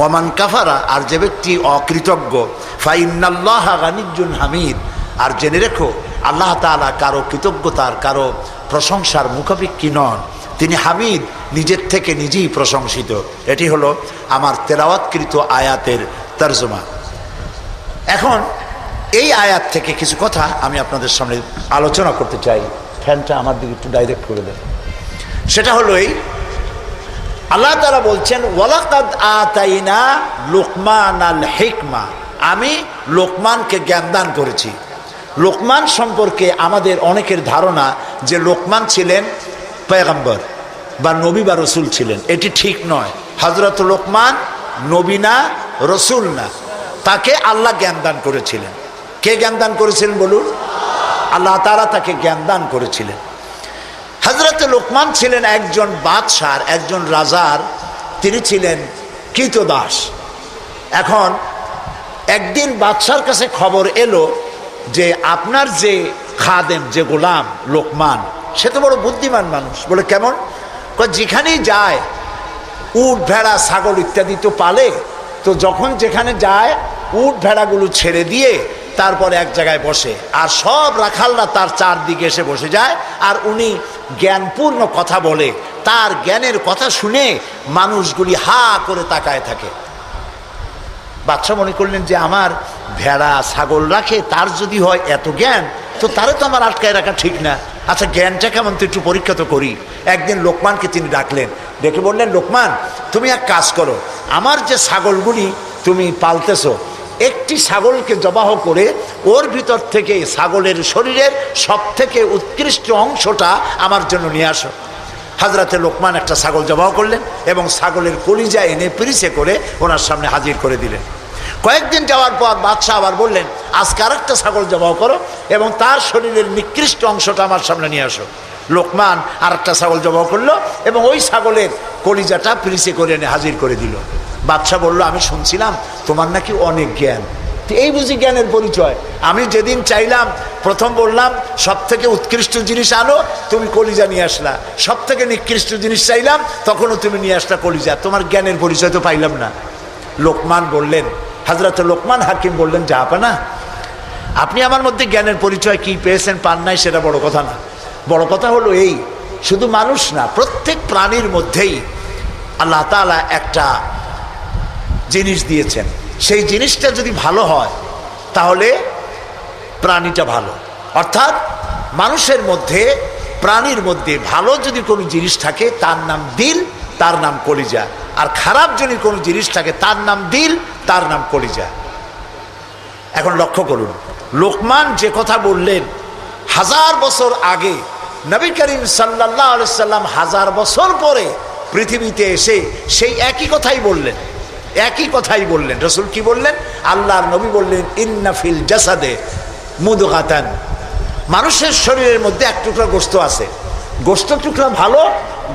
ওমান কাফারা, আর যে ব্যক্তি অকৃতজ্ঞ, ফাইন্নাল্লাহা গানিয়্যুন হামিদ, আর জেনে রেখো আল্লাহ তাআলা কারো কৃতজ্ঞতার, কারো প্রশংসার মুখাপেক্ষী নন। তিনি হামিদ, নিজের থেকে নিজেই প্রশংসিত। এটি হলো আমার তেলাওয়াতকৃত আয়াতের তরজমা। এখন এই আয়াত থেকে কিছু কথা আমি আপনাদের সামনে আলোচনা করতে চাই। ফ্যানটা আমার দিকে একটু ডাইরেক্ট করে দেন। সেটা হলো এই, আল্লাহ তাআলা বলছেন ওয়ালাকাদ আতাইনা লুকমানাল হিকমা, আমি লোকমানকে জ্ঞান দান করেছি। লোকমান সম্পর্কে আমাদের অনেকের ধারণা যে লোকমান ছিলেন পয়গম্বর বা নবী বা রসুল ছিলেন। এটি ঠিক নয়। হযরত লোকমান নবী না, রসুল না, তাকে আল্লাহ জ্ঞান দান করেছিলেন। কে জ্ঞান দান করেছিলেন বলুন? আল্লাহ তাআলা তাকে জ্ঞান দান করেছিলেন। হযরত লোকমান ছিলেন একজন বাদশার, একজন রাজার, তিনি ছিলেন কৃতদাস। এখন একদিন বাদশার কাছে খবর এলো যে আপনার যে খাদেম, যে গোলাম লোকমান, সে তো বড় বুদ্ধিমান মানুষ। বলে কেমন? যেখানেই যায় উট ভেড়া ছাগল ইত্যাদি তো পালে, তো যখন যেখানে যায় উট ভেড়াগুলো ছেড়ে দিয়ে তারপরে এক জায়গায় বসে, আর সব রাখালরা তার চারদিকে এসে বসে যায়, আর উনি জ্ঞানপূর্ণ কথা বলে। তার জ্ঞানের কথা শুনে মানুষগুলি হা করে তাকায় থাকে। বাদশা মনে করলেন যে আমার ভেড়া ছাগল রাখে, তার যদি হয় এত জ্ঞান, তো তারে তো আমার আটকায় রাখা ঠিক না। আচ্ছা জ্ঞানটা কেমন, তো একটু পরীক্ষা তো করি। একদিন লোকমানকে তিনি ডাকলেন, ডেকে বললেন, লোকমান তুমি এক কাজ করো, আমার যে ছাগলগুলি তুমি পালতেছো একটি ছাগলকে জবাহ করে ওর ভিতর থেকে ছাগলের শরীরের সব থেকে উৎকৃষ্ট অংশটা আমার জন্য নিয়ে আসো। হযরতে লোকমান একটা ছাগল জবাহ করলেন এবং ছাগলের কলিজা এনে পিরিচে করে ওনার সামনে হাজির করে দিলেন। কয়েকদিন যাওয়ার পর বাদশাহ আবার বললেন, আজকে আরেকটা ছাগল জবাহ করো এবং তার শরীরের নিকৃষ্ট অংশটা আমার সামনে নিয়ে আসো। লোকমান আরেকটা ছাগল জবাহ করলো এবং ওই ছাগলের কলিজাটা পিরিচে করে এনে হাজির করে দিল। বাদশাহ বলল, আমি শুনছিলাম তোমার নাকি অনেক জ্ঞান, এই বুঝি জ্ঞানের পরিচয়। আমি যেদিন চাইলাম, প্রথম বললাম সব থেকে উৎকৃষ্ট জিনিস আনো, তুমি কলিজা নিয়ে আসলা। সব থেকে নিকৃষ্ট জিনিস চাইলাম, তখনও তুমি নিয়ে আসলা কলিজা। তোমার জ্ঞানের পরিচয় তো পাইলাম না। লোকমান বললেন, হযরতে লোকমান হাকিম বললেন, জাহাপানা, আপনি আমার মধ্যে জ্ঞানের পরিচয় কি পেয়েছেন পান নাই সেটা বড় কথা না। বড় কথা হলো এই, শুধু মানুষ না, প্রত্যেক প্রাণীর মধ্যেই আল্লাহ তাআলা একটা জিনিস দিয়েছেন। সেই জিনিসটা যদি ভালো হয় তাহলে প্রাণীটা ভালো। অর্থাৎ মানুষের মধ্যে, প্রাণীর মধ্যে ভালো যদি কোনো জিনিস থাকে তার নাম দিল, তার নাম কলিজা। আর খারাপ যদি কোনো জিনিস থাকে তার নাম দিল, তার নাম কলিজা। এখন লক্ষ্য করুন, লোকমান যে কথা বললেন 1000 বছর আগে, নবী করিম সাল্লাল্লাহু আলাইহি সাল্লাম 1000 বছর পরে পৃথিবীতে এসে সেই একই কথাই বললেন। একই কথাই বললেন। রাসূল কি বললেন? আল্লাহর নবী বললেন, ইন্না ফিল জাসাদে মুদগাতান, মানুষের শরীরের মধ্যে এক টুকরা গোশত আছে। গোশত টুকরা ভালো,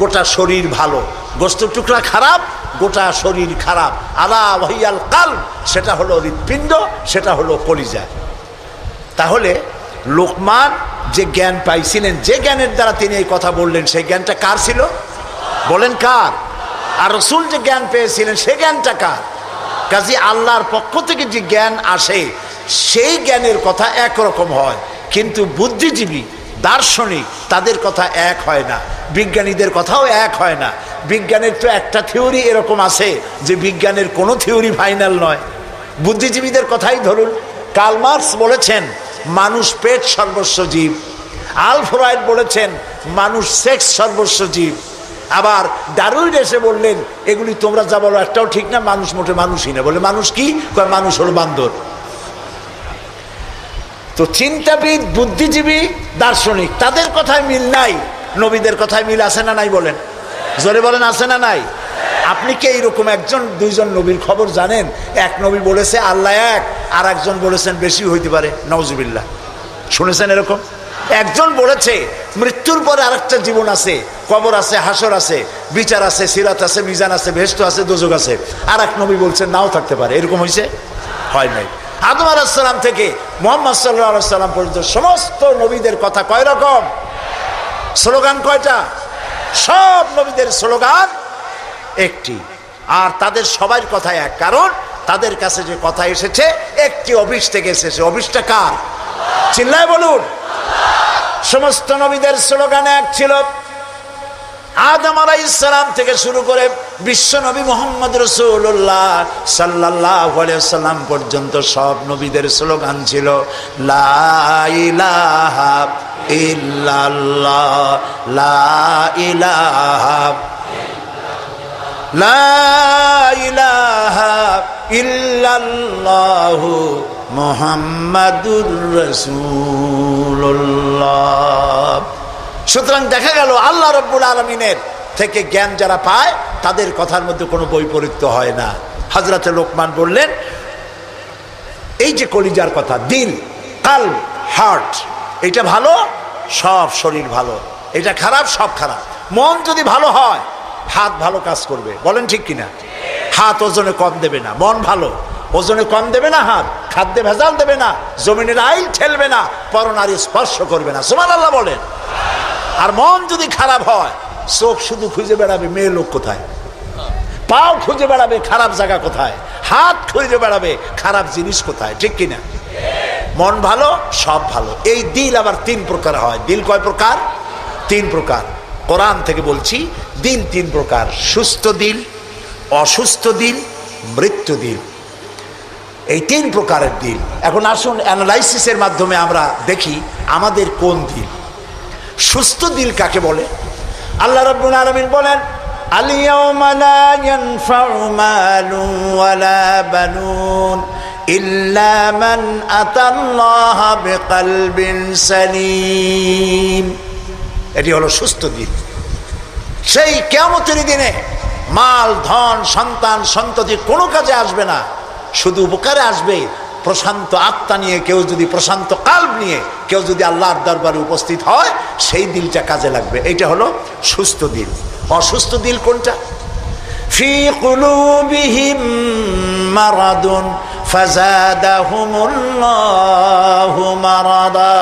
গোটা শরীর ভালো। গোশত টুকরা খারাপ, গোটা শরীর খারাপ। আলা ওয়াহিয়াল কালব, সেটা হলো হৃৎপিণ্ড, সেটা হলো কলিজা। তাহলে লোকমান যে জ্ঞান পাইছিলেন, যে জ্ঞানের দ্বারা তিনি এই কথা বললেন, সেই জ্ঞানটা কার ছিল? বলেন কার? আর রাসূল যে জ্ঞান পেয়েছিলেন সেই জ্ঞানটা কার? কাজী আল্লাহর পক্ষ থেকে যে জ্ঞান আসে সেই জ্ঞানের কথা একরকম হয়, কিন্তু বুদ্ধিজীবী, দার্শনিক, তাদের কথা এক হয় না। বিজ্ঞানীদের কথাও এক হয় না। বিজ্ঞানের তো একটা থিওরি এরকম আছে যে বিজ্ঞানের কোনো থিওরি ফাইনাল নয়। বুদ্ধিজীবীদের কথাই ধরুন, কার্ল মার্কস বলেছেন মানুষ পেট সর্বস্ব জীব। আলফ্রেড বলেছেন মানুষ সেক্স সর্বস্ব জীব। আবার ডারউইন এসে বললেন, এগুলি তোমরা যা বলো একটাও ঠিক না, মানুষ মোটে মানুষই না। বলে মানুষ কি? মানুষ হলো বান্দর। তো চিন্তাবিদ, বুদ্ধিজীবী, দার্শনিক, তাদের কথায় মিল নাই, নবীদের কথায় মিল আছে না নাই? বলেন, জোরে বলেন, আছে না নাই? আপনি কি এইরকম একজন দুইজন নবীর খবর জানেন? এক নবী বলেছে আল্লাহ এক, আর একজন বলেছেন বেশি হইতে পারে, নাউজুবিল্লাহ। শুনেছেন এরকম? একজন বলেছে মৃত্যুর পরে আরেকটা জীবন আছে, কবর আছে, হাসর আছে, বিচার আছে, সিরাত আছে, মিজান আছে, বেহেশত আছে, দোজখ আছে। আর এক নবী বলছেন নাও থাকতে পারে। এরকম হয়েছে? হয় নাই। আদম আলাইহিস সালাম থেকে মুহাম্মদ সাল্লাল্লাহু আলাইহি সাল্লাম পর্যন্ত সমস্ত নবীদের কথা কয় রকম? স্লোগান কয়টা? সব নবীদের স্লোগান একটি, আর তাদের সবার কথা এক। কারণ তাদের কাছে যে কথা এসেছে একটি অফিস থেকে এসেছে। অফিসটা কার? চিল্লায় বলুন। সমস্ত নবীদের স্লোগান এক ছিল। আদম আলাইহিস সালাম থেকে শুরু করে বিশ্ব নবী মুহাম্মদ রাসূলুল্লাহ সাল্লাল্লাহু আলাইহি ওয়াসাল্লাম পর্যন্ত সব নবীদের স্লোগান ছিল লা ইলাহা ইল্লাল্লাহ, লা ইলাহা, লা ইলাহা ইল্লাল্লাহু মুহাম্মাদুর রাসূলুল্লাহ। সুতরাং দেখা গেল আল্লাহ রাব্বুল আলামিনের থেকে জ্ঞান যারা পায় তাদের কথার মধ্যে কোনো বৈপরীত্য হয় না। হযরতে লোকমান বললেন, এই যে কলিজার কথা, দিল, কালব, হার্ট, এটা ভালো, সব শরীর ভালো। এটা খারাপ, সব খারাপ। মন যদি ভালো হয় হাত ভালো কাজ করবে। বলেন ঠিক কিনা? হাত ওজনে কম দেবে না। মন ভালো, ওজনে কম দেবে না। হাত খাদ্যে ভেজাল দেবে না, জমিনের আইল ঠেলবে না, পরনারী স্পর্শ করবে না। সুবহানাল্লাহ বলেন। আর মন যদি খারাপ হয়, চোখ শুধু খুঁজে বেড়াবে মেয়ে লোক কোথায়, পাও খুঁজে বেড়াবে খারাপ জায়গা কোথায়, হাত খুঁজে বেড়াবে খারাপ জিনিস কোথায়। ঠিক কিনা? মন ভালো, সব ভালো। এই দিল আবার 3 প্রকার হয়। দিল কয় প্রকার? 3 প্রকার। কোরআন থেকে বলছি, দিল 3 প্রকার: সুস্থ দিল, অসুস্থ দিল, মৃত্যু দিল। এই 3 প্রকারের দিল। এখন আসুন অ্যানালাইসিসের মাধ্যমে আমরা দেখি আমাদের কোন দিল। সুস্থ দিল কাকে বলে? আল্লাহ রাব্বুল আলামিন বলেন, আল ইয়াওমা লা ইয়ানফাউ মালুন ওয়ালা বানুন ইল্লা মান আতাল্লাহ বিকলবিন সালিম। এটি হলো সুস্থ দিন। সেই কিয়ামতের দিনে মাল, ধন, সন্তান, সন্ততি কোনো কাজে আসবে না, শুধু উপকারে আসবে প্রশান্ত আত্মা নিয়ে কেউ যদি, প্রশান্ত কাল্ব নিয়ে কেউ যদি আল্লাহর দরবারে উপস্থিত হয়, সেই দিলটা কাজে লাগবে। এইটা হলো সুস্থ দিল। অসুস্থ দিল কোনটা? ফি কুলুবিহিম মারাদুন ফাযাদাহুমুল্লাহু মারাদা।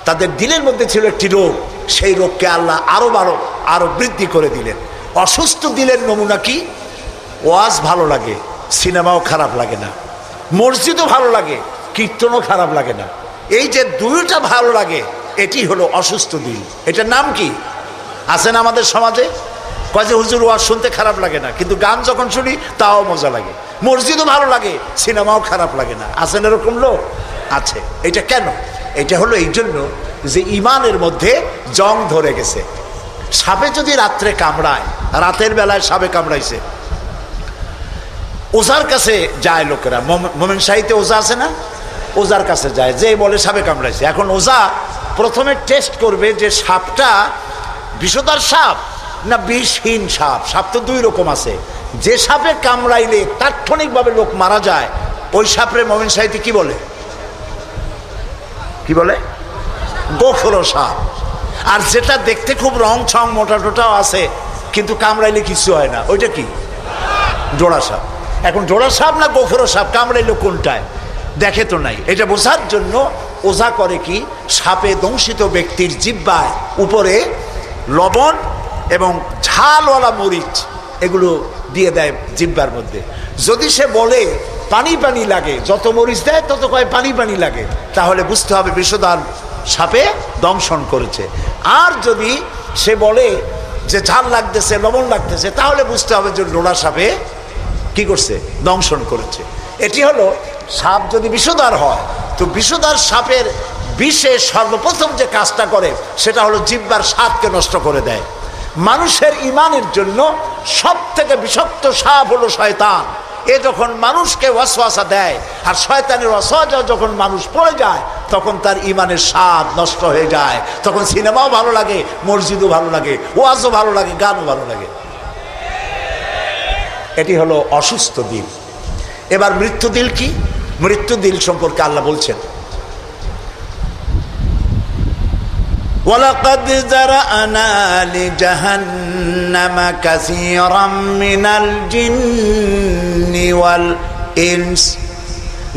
তাদের দিলের মধ্যে ছিল একটি রোগ, সেই রোগকে আল্লাহ আরো বৃদ্ধি করে দিলেন। অসুস্থ দিলের নমুনা কি? ওয়াজ ভালো লাগে, সিনেমাও খারাপ লাগে না, মসজিদও ভালো লাগে, কীর্তনও খারাপ লাগে না। এই যে দুইটা ভালো লাগে, এটি হলো অসুস্থ দিল। এটার নাম কি? আছে না আমাদের সমাজে? কয় যে হুজুর ওয়াজ শুনতে খারাপ লাগে না, কিন্তু গান যখন শুনি তাও মজা লাগে, মসজিদও ভালো লাগে, সিনেমাও খারাপ লাগে না। আছেন এরকম লোক? আছে। এটা কেন? এটা হলো এই জন্য যে ইমানের মধ্যে জং ধরে গেছে। সাপে যদি রাত্রে কামড়ায়, রাতের বেলায় সাপে কামড়াইছে, ওজার কাছে যায় লোকেরা। মোমেন শাহীতে ওজা আছে না? ওজার কাছে যায়, যে বলে সাপে কামড়াইছে। এখন ওজা প্রথমে টেস্ট করবে যে সাপটা বিষধর সাপ না বিষহীন সাপ। সাপ তো দুই রকম আছে। যে সাপে কামড়াইলে তাৎক্ষণিকভাবে লোক মারা যায়, ওই সাপরে মোমেন শাহীতে কি বলে? কি বলে? গোখরো সাপ। আর যেটা দেখতে খুব রং ছং মোটা টোটাও আছে, কিন্তু কামড়াইলে কিছু হয় না, ওইটা কি? জোড়া সাপ। এখন জোড়া সাপ না গোখরো সাপ কামড়াইলো কোনটায় দেখে তো নাই। এটা বোঝার জন্য ওঝা করে কি, সাপে দংশিত ব্যক্তির জিহ্বার উপরে লবণ এবং ঝালওয়ালা মরিচ এগুলো দিয়ে দেয় জিহ্বার মধ্যে। যদি সে বলে পানি পানি লাগে, যত মরিচ দেয় তত কয় পানি পানি লাগে, তাহলে বুঝতে হবে বিষধর সাপে দংশন করেছে। আর যদি সে বলে যে ঝাল লাগতেছে, লবণ লাগতেছে, তাহলে বুঝতে হবে যে লোড়া সাপে কি করছে? দংশন করেছে। এটি হলো সাপ যদি বিষধর হয়, তো বিষধর সাপের বিষে সর্বপ্রথম যে কাজটা করে সেটা হলো জিহ্বার স্বাদকে নষ্ট করে দেয়। মানুষের ইমানের জন্য সব থেকে বিষাক্ত সাপ হলো শয়তান। এ যখন মানুষকে ওয়াসওয়াসা দেয়, আর শয়তানের ওয়াসওয়াসা যখন মানুষ পড়ে যায়, তখন তার ইমানের স্বাদ নষ্ট হয়ে যায়। তখন সিনেমাও ভালো লাগে, মসজিদও ভালো লাগে, ওয়াজও ভালো লাগে, গানও ভালো লাগে। এটি হলো অসুস্থ দিল। এবার মৃত্যু দিল কি? মৃত্যু দিল সম্পর্কে আল্লাহ বলছেন, ওয়ালাকাদ যারানা লিজাহান্নামা কাসীরাম মিনাল জিন্নি ওয়াল ইনস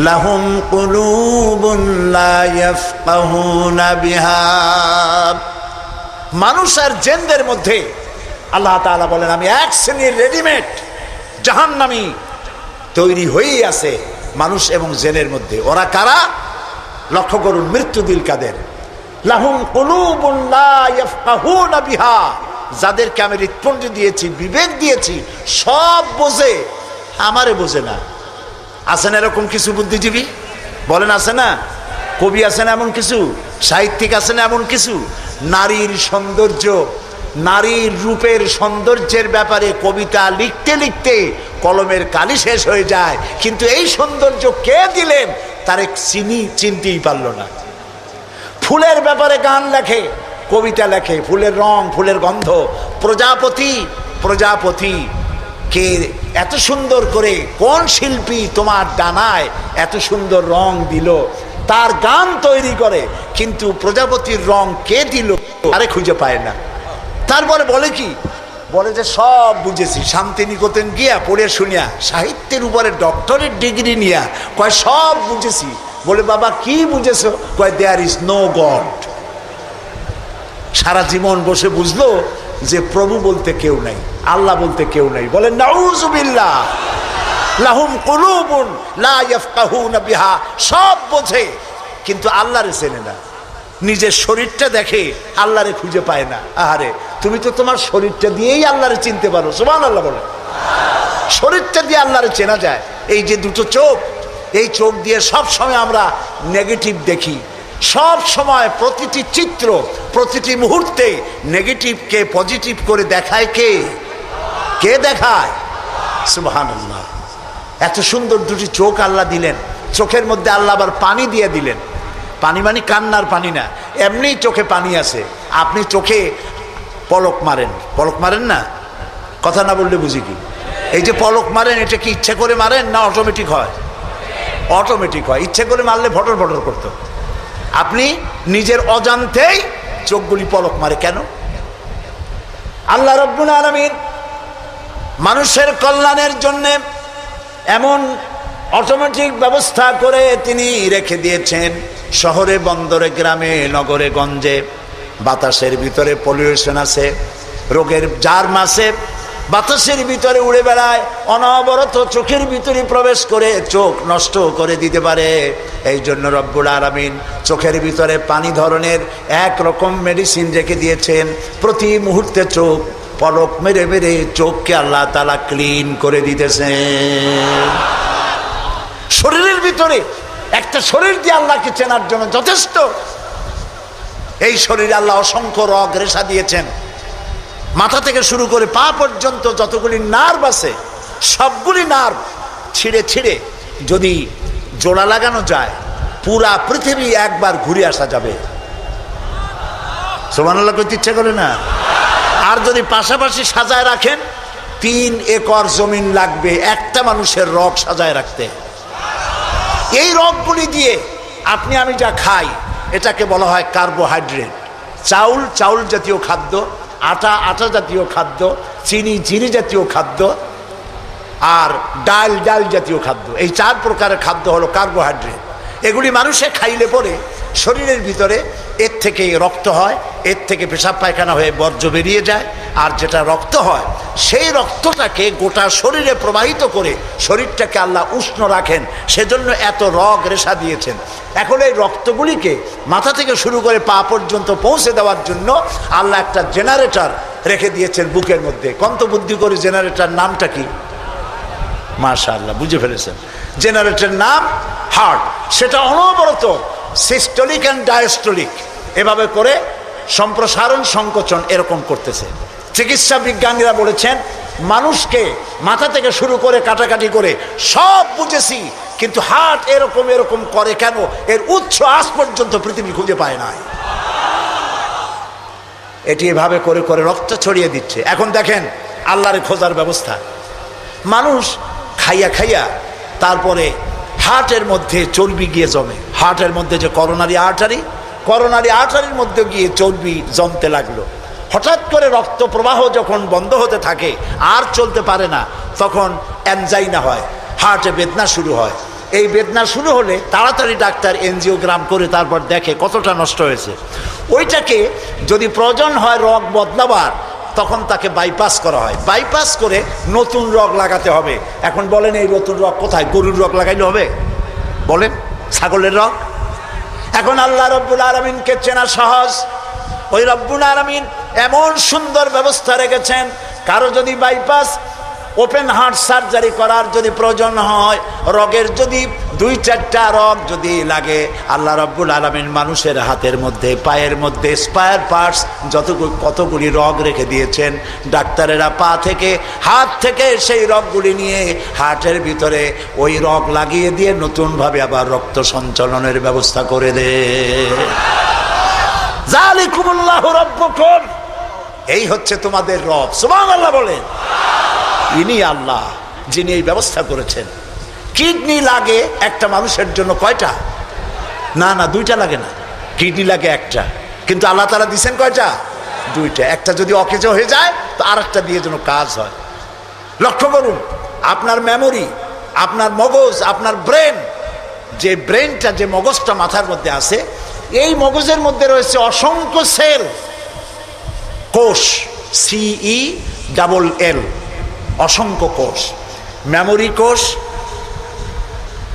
লাহুম কুলুবুন লা ইয়াফকাহুনা বিহা। মানুষ আর জিনদের মধ্যে আল্লাহ তাআলা বলেন, আমি এক শ্রেণীর রেডিমেড জাহান্নামী তৈরি হয়েই আছে মানুষ এবং জিনের মধ্যে। ওরা কারা? লক্ষ্য করুন, মৃত্যু দিল কাদের? লাহুম কুলুবুন লা ইয়াফকাহুনা বিহা, যাদেরকে আমি হৃৎপিণ্ড দিয়েছি, বিবেক দিয়েছি, সব বোঝে, আমারে বোঝে না। আছেন এরকম কিছু বুদ্ধিজীবী? বলেন আছে না? কবি আছেন এমন কিছু, সাহিত্যিক আছেন এমন কিছু। নারীর সৌন্দর্য, নারীর রূপের সৌন্দর্যের ব্যাপারে কবিতা লিখতে লিখতে কলমের কালি শেষ হয়ে যায়, কিন্তু এই সৌন্দর্য কে দিলেন তার চিনতেই পারল না। ফুলের ব্যাপারে গান লেখে, কবিতা লেখে, ফুলের রং, ফুলের গন্ধ। প্রজাপতি, প্রজাপতি কে এত সুন্দর করে, কোন শিল্পী তোমার ডানায় এত সুন্দর রং দিল, তার গান তৈরি করে, কিন্তু প্রজাপতির রং কে দিল আরে খুঁজে পায় না। তারপরে বলে কি? বলে যে সব বুঝেছি, শান্তিনিকেতন গিয়া পড়ে শুনিয়া, সাহিত্যের উপরে ডক্টরেট ডিগ্রি নিয়া কয় সব বুঝেছি। বলে বাবা কি বুঝেছো? কয় দেয়ার ইজ নো গড। সারা জীবন বসে বুঝলো যে প্রভু বলতে কেউ নাই, আল্লাহ বলতে কেউ নাই। বলে নাউযুবিল্লাহ। লাহুম কুলুবুন লা ইয়াফকাহুনা বিহা, সব বোঝে কিন্তু আল্লাহরে চেনে না। নিজের শরীরটা দেখে, আল্লাহরে খুঁজে পায় না। আহারে, তুমি তো তোমার শরীরটা দিয়েই আল্লাহরে চিনতে পারো। সুবহানাল্লাহ বলে। শরীরটা দিয়ে আল্লাহরে চেনা যায়। এই যে দুটো চোখ, এই চোখ দিয়ে সব সময় আমরা নেগেটিভ দেখি। সব সময় প্রতিটি চিত্র, প্রতিটি মুহূর্তে নেগেটিভকে পজিটিভ করে দেখায় কে? কে দেখায়? সুবহানাল্লাহ। এত সুন্দর দুটি চোখ আল্লাহ দিলেন, চোখের মধ্যে আল্লাহ আবার পানি দিয়ে দিলেন। পানি মানে কান্নার পানি না, এমনি চোখে পানি আছে। আপনি চোখে পলক মারেন না, কথা না বললে বুঝি কি? এই যে পলক মারেন, এটা কি ইচ্ছে করে মারেন না অটোমেটিক হয়? অটোমেটিক হয়। ইচ্ছে করে মারলে ফটর ফটর করতো। আপনি নিজের অজান্তেই চোখগুলি পলক মারে কেন? আল্লাহ রাব্বুল আলামিন মানুষের কল্যাণের জন্য এমন অটোমেটিক ব্যবস্থা করে তিনি রেখে দিয়েছেন। শহরে বন্দরে গ্রামে নগরে গঞ্জে বাতাসের ভিতরে পলিউশন আছে, রোগের জার্ম আছে, বাতাসের ভিতরে উড়ে বেড়ায়, অনবরত চোখের ভিতরে প্রবেশ করে চোখ নষ্ট করে দিতে পারে। এই জন্য রব্বুল আলামিন চোখের ভিতরে পানি ধরনের একরকম মেডিসিন রেখে দিয়েছেন। প্রতি মুহূর্তে চোখ পলক মেরে মেরে চোখকে আল্লাহ তাআলা ক্লিন করে দিতেছেন। শরীরের ভিতরে একটা শরীর দিয়ে আল্লাহকে চেনার জন্য যথেষ্ট। এই শরীরে আল্লাহ অসংখ্য রগ রেশা দিয়েছেন। মাথা থেকে শুরু করে পা পর্যন্ত যতগুলি নার্ভ আছে, সবগুলি নার্ভ ছিঁড়ে ছিঁড়ে যদি জোড়া লাগানো যায়, পুরা পৃথিবী একবার ঘুরে আসা যাবে। সুবহানাল্লাহ করতে ইচ্ছে করে না? আর যদি পাশাপাশি সাজায় রাখেন, 3 একর জমিন লাগবে একটা মানুষের রগ সাজায় রাখতে। এই রগগুলি দিয়ে আপনি আমি যা খাই, এটাকে বলা হয় কার্বোহাইড্রেট। চাউল জাতীয় খাদ্য, আটা জাতীয় খাদ্য, চিনি জাতীয় খাদ্য, আর ডাল জাতীয় খাদ্য। এই 4 প্রকারের খাদ্য হলো কার্বোহাইড্রেট। এগুলি মানুষে খাইলে পরে শরীরের ভিতরে এর থেকে রক্ত হয়, এর থেকে পেশাব পায়খানা হয়ে বর্জ্য বেরিয়ে যায়। আর যেটা রক্ত হয়, সেই রক্তটাকে গোটা শরীরে প্রবাহিত করে শরীরটাকে আল্লাহ উষ্ণ রাখেন। সেজন্য এত রগ রেশা দিয়েছেন। এখন এই রক্তগুলিকে মাথা থেকে শুরু করে পা পর্যন্ত পৌঁছে দেওয়ার জন্য আল্লাহ একটা জেনারেটর রেখে দিয়েছেন বুকের মধ্যে। কন্ত বুদ্ধি করে জেনারেটর নামটা কি? মাশাআল্লাহ, বুঝে ফেলেছেন। জেনারেটরের নাম হার্ট। সেটা অনবরত সিস্টোলিক অ্যান্ড ডায়াস্টোলিক এভাবে করে সম্প্রসারণ সংকোচন এরকম করতেছে। চিকিৎসা বিজ্ঞানীরা বলেছেন, মানুষকে মাথা থেকে শুরু করে কাটাকাটি করে সব বুঝেছি, কিন্তু হার্ট এরকম করে কেন, এর উৎস আজ পর্যন্ত পৃথিবী খুঁজে পায় না। এটি এভাবে করে করে রক্ত ছড়িয়ে দিচ্ছে। এখন দেখেন আল্লাহর খোঁজার ব্যবস্থা। মানুষ খাইয়া তারপরে হার্টের মধ্যে চর্বি গিয়ে জমে। হার্টের মধ্যে যে করোনারি আর্টারির মধ্যে গিয়ে চর্বি জমতে লাগলো। হঠাৎ করে রক্ত প্রবাহ যখন বন্ধ হতে থাকে, আর চলতে পারে না, তখন অ্যানজাইনা হয়, হার্টে বেদনা শুরু হয়। এই বেদনা শুরু হলে তাড়াতাড়ি ডাক্তার এনজিওগ্রাম করে তারপর দেখে কতটা নষ্ট হয়েছে। ওইটাকে যদি প্রয়োজন হয় রগ বদলাবার, তখন তাকে বাইপাস করা হয়। বাইপাস করে নতুন রগ লাগাতে হবে। এখন বলেন এই নতুন রগ কোথায়? গরুর রগ লাগাইলে হবে? বলেন, ছাগলের রগ? এখন আল্লাহ রব্বুল আলামিনকে চেনা সহজ। ওই রব্বুল আলামিন এমন সুন্দর ব্যবস্থা রেখেছেন, কারো যদি বাইপাস ওপেন হার্ট সার্জারি করার যদি প্রয়োজন হয়, রগের যদি 2-4টা রগ যদি লাগে, আল্লাহ রাব্বুল আলামিন মানুষের হাতের মধ্যে, পায়ের মধ্যে স্পায়ার পার্টস কতগুলি রগ রেখে দিয়েছেন। ডাক্তারেরা পা থেকে, হাত থেকে সেই রগগুলি নিয়ে হার্টের ভিতরে ওই রগ লাগিয়ে দিয়ে নতুনভাবে আবার রক্ত সঞ্চালনের ব্যবস্থা করে দেয়। যালিকুমুল্লাহু রাব্বুকুম, এই হচ্ছে তোমাদের রব। সুবহানাল্লাহ বলেন। ইনি আল্লাহ যিনি এই ব্যবস্থা করেছেন। কিডনি লাগে একটা মানুষের জন্য কয়টা? না 2টা লাগে না, কিডনি লাগে একটা, কিন্তু আল্লাহ তাআলা দিয়েছেন কয়টা? 2টা। একটা যদি অকেজ হয়ে যায় তো আরেকটা দিয়ে যেন কাজ হয়। লক্ষ্য করুন, আপনার মেমোরি, আপনার মগজ, আপনার ব্রেন, যে ব্রেনটা, যে মগজটা মাথার মধ্যে আছে, এই মগজের মধ্যে রয়েছে অসংখ্য সেল, কোষ, CELL, অসংখ্য কোষ। মেমোরি কোষ,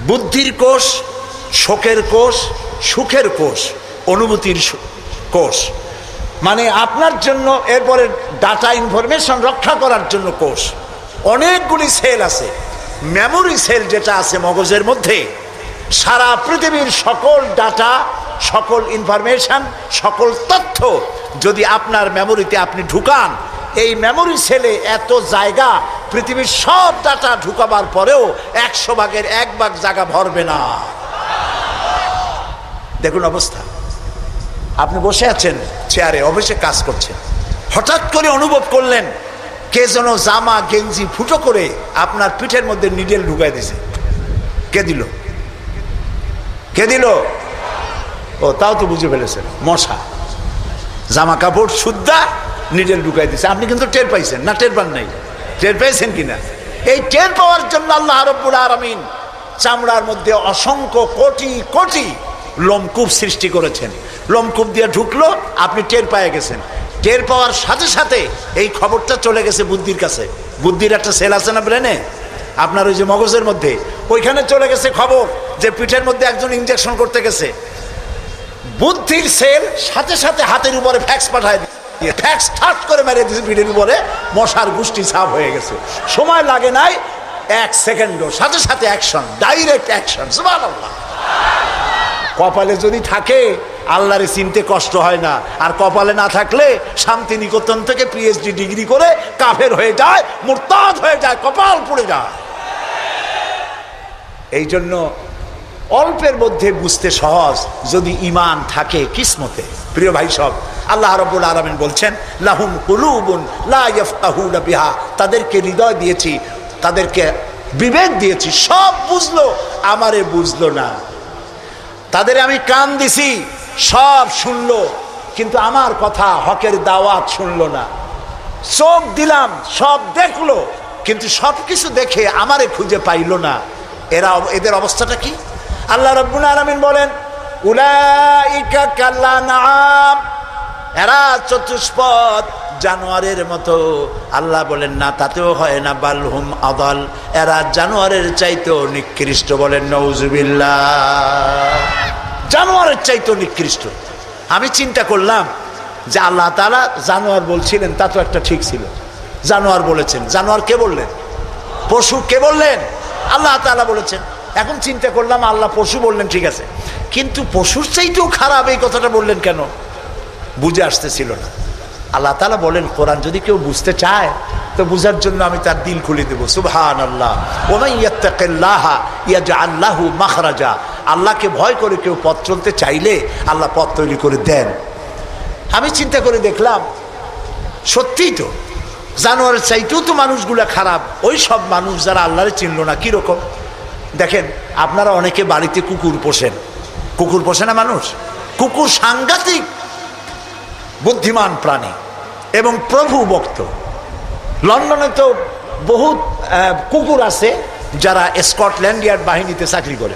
বুদ্ধির কোষ, শোকের কোষ, সুখের কোষ, অনুভূতির কোষ, মানে আপনার জন্য, এরপরে ডাটা ইনফরমেশন রক্ষা করার জন্য কোষ। অনেকগুলি সেল আছে। মেমোরি সেল যেটা আছে মগজের মধ্যে, সারা পৃথিবীর সকল ডাটা, সকল ইনফরমেশন, সকল তথ্য যদি আপনার মেমোরিতে আপনি ঢুকান, এই মেমোরি সেলে এত জায়গা পৃথিবীর সব ডাটা ঢুকাবার পরেও 100 ভাগের 1 ভাগ জায়গা ভরবে না। দেখুন অবস্থা। আপনি বসে আছেন চেয়ারে, অফিসে কাজ করছেন, হঠাৎ করে অনুভব করলেন কে যেন জামা গেঞ্জি ফুটো করে আপনার পিঠের মধ্যে নিডেল ঢুকাই দিছে। কে দিল? কে দিল? ও, তাও তো বুঝে ফেলেছেন, মশা। জামা কাপড় সুদ্ধা নিডেল ঢুকাই দিছে, আপনি কিন্তু টের পাইছেন না? টের পান নাই? টের পেয়েছেন কিনা? এই টের পাওয়ার জন্য আল্লাহ রাব্বুল আলামিন চামড়ার মধ্যে অসংখ্য কোটি কোটি লোমকূপ সৃষ্টি করেছেন। লোমকূপ দিয়ে ঢুকলো, আপনি টের পেয়ে গেছেন। টের পাওয়ার সাথে সাথে এই খবরটা চলে গেছে বুদ্ধির কাছে। বুদ্ধির একটা সেল আছে না ব্রেনে, আপনার ওই যে মগজের মধ্যে, ওইখানে চলে গেছে খবর যে পিঠের মধ্যে একজন ইনজেকশন করতে গেছে। বুদ্ধির সেল সাথে সাথে হাতের উপরে ফ্যাক্স পাঠায় দিয়ে ফ্যাক্স ঠাট করে মেরে দিয়েছে পিঠের উপরে, মশার গোষ্ঠী সাফ হয়ে গেছে। সময় লাগে নাই 1 সেকেন্ডও, সাথে সাথে অ্যাকশন, ডাইরেক্ট অ্যাকশন। সুবহানাল্লাহ। কপালে যদি থাকে আল্লাহরে চিনতে কষ্ট হয় না, আর কপালে না থাকলে শান্তিনিকেতন থেকে পিএইচডি ডিগ্রি করে কাফের হয়ে যায়, মুরতাদ হয়ে যায়, কপাল পুড়ে যায়। এই জন্য অল্পের মধ্যে বুঝতে সহজ, যদি ঈমান থাকে কিসমতে। প্রিয় ভাই সব, আল্লাহ রাব্বুল আলামিন বলছেন লাহুম কুলুবুন লা ইয়াফকাহুনা বিহা, তাদেরকে হৃদয় দিয়েছি, তাদেরকে বিবেক দিয়েছি, সব বুঝলো, আমারে বুঝলো না। তাদের আমি কান দিছি, সব শুনলো, কিন্তু আমার কথা হকের দাওয়াত শুনলো না। চোখ দিলাম, সব দেখলো, কিন্তু সবকিছু দেখে আমারে খুঁজে পাইলো না। এদের অবস্থাটা কি? আল্লাহ রাব্বুল আলামিন বলেন উলাইকা কাল্লানাম, এরা চতুষ্পদ জানোয়ারের মতো। আল্লাহ বলেন না, তাতেও হয় না, বালহুম আদাল, এরা জানোয়ারের চাইতেও নিকৃষ্ট। বলেন নাউজুবিল্লাহ। জানোয়ারের চাইতেও নিকৃষ্ট। আমি চিন্তা করলাম যে আল্লাহ তাআলা জানোয়ার বলছিলেন, তা তো একটা ঠিক ছিল। জানোয়ার বলেছেন, জানোয়ার কে বললেন? পশু কে বললেন? আল্লাহ তাআলা বলেছেন। এখন চিন্তা করলাম আল্লাহ পশু বললেন, ঠিক আছে, কিন্তু পশুর চাইতেও খারাপ এই কথাটা বললেন কেন? বুঝে আসতেছিল না। আল্লাহ তাআলা বলেন, কোরআন যদি কেউ বুঝতে চায় তো বুঝার জন্য আমি তার দিল খুলে দেবো। সুবহানাল্লাহ। ওয়া মান ইয়াত্তাকিল্লাহা ইয়াজআল লাহু মাখরাজা, আল্লাহকে ভয় করে কেউ পথ চলতে চাইলে আল্লাহ পথ তৈরি করে দেন। আমি চিন্তা করে দেখলাম সত্যিই তো জানোয়ারের চাইতেও তো মানুষগুলা খারাপ। ওই সব মানুষ যারা আল্লাহরে চিনল না। কীরকম দেখেন, আপনারা অনেকে বাড়িতে কুকুর পোষেন। কুকুর পোষে না মানুষ? কুকুর সাংঘাতিক বুদ্ধিমান প্রাণী এবং প্রভু ভক্ত। লন্ডনে তো বহুত কুকুর আছে যারা স্কটল্যান্ড ইয়ার্ড বাহিনীতে চাকরি করে,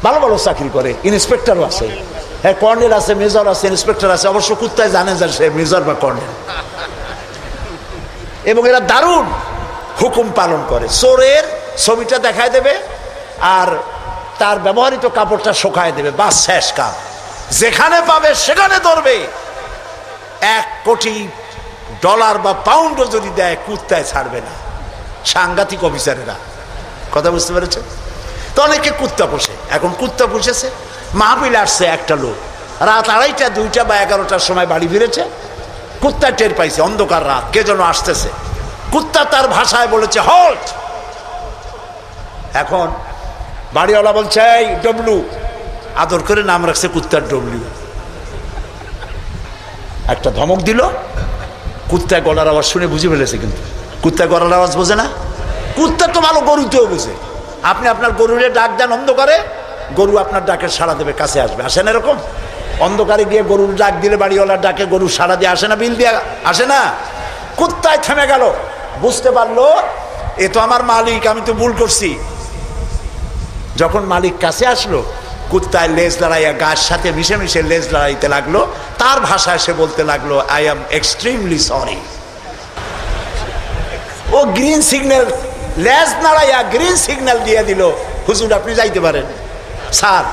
ভালো ভালো চাকরি করে, ইন্সপেক্টরও আছে, হ্যাঁ, কর্নেল আছে, মেজর আছে, ইন্সপেক্টর আছে। অবশ্য কুত্তায় জানে যে সে মেজর বা কর্নেল। এবং এরা দারুণ হুকুম পালন করে। চোরের ছবিটা দেখায় দেবে আর তার ব্যবহৃত কাপড়টা শুকায় দেবে, বাস, শেষ কাজ। যেখানে পাবে সেখানে ধরবে। $1 কোটি বা পাউন্ডও যদি দেয়, কুত্তায় ছাড়বে না। সাংঘাতিক অফিসারেরা। কথা বুঝতে পেরেছে তো? অনেকে কুত্তা পোষে। এখন কুত্তা পুষেছে, মাহফিল আসছে একটা লোক, রাত 2:30, 2টা বা 11টার সময় বাড়ি ফিরেছে। কুত্তা টের পাইছে, অন্ধকার রাত, কে যেন আসতেছে। কুত্তা তার ভাষায় বলেছে হল্ট। এখন বাড়িওয়ালা বলছে এই ডব্লু, আদর করে নাম রাখছে কুত্তার ডব্লু। একটা ধমক দিল, কুত্তায় গলার আওয়াজ শুনে বুঝে ফেলেছে। কিন্তু কুত্তায় গলার আওয়াজ বোঝে না। কুত্তা তো ভালো গরুতেও বোঝে। আপনি আপনার গরুরে ডাক দেন অন্ধকারে, গরু আপনার ডাকে সাড়া দেবে, কাছে আসবে। আসে না এরকম? অন্ধকারে গিয়ে গরুর ডাক দিলে বাড়িওয়ালার ডাকে গরু সাড়া দিয়ে আসে না? বিল দিয়ে আসে না? কুত্তায় থেমে গেল, বুঝতে পারলো এ তো আমার মালিক, আমি তো ভুল করছি। যখন মালিক কাছে আসলো, কুত্তায় লেজ লড়াইয়া গাছ সাথে মিশে মিশে লেজ লড়াইতে লাগলো। তার ভাষায় সে বলতে লাগলো আই এম এক্সট্রিমলি সরি। ও গ্রিন সিগন্যাল, লেজ নাড়াইয়া গ্রিন সিগন্যাল দিয়ে দিল, হুজুর আপনি যাইতে পারেন, স্যার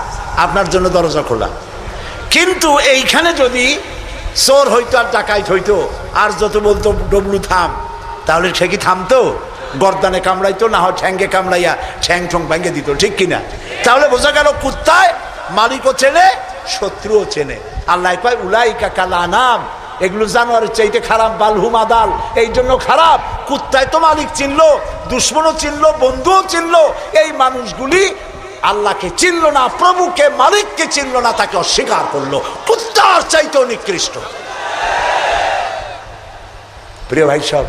আপনার জন্য দরজা খোলা। কিন্তু এইখানে যদি চোর হইতো আর ডাকাইত হইতো আর যত বলতো ডবলু থাম, তাহলে সে কি থামতো? গর্দানে কামড়াইতো, না হয় ঠ্যাঙ্গে কামড়াইয়া ঠ্যাং ঠং ভেঙে দিত, ঠিক কিনা? তাহলে বোঝা গেল কুত্তায় মালিকও চেনে, শত্রুও চেনে। আল্লাহ কয় উলাইকা কাল আনাম, এগুলো জানোয়ারের চাইতে খারাপ, বালহুম আদাল, এই জন্য খারাপ। কুত্তায় তো মালিক চিনলো, দুশ্মনও চিনলো, বন্ধুও চিনলো। এই মানুষগুলি আল্লাহকে চিনলো না, প্রভুকে মালিককে চিনলো না, তাকে অস্বীকার করলো। কুত্তার চাইতেও নিকৃষ্ট। প্রিয় ভাই সব,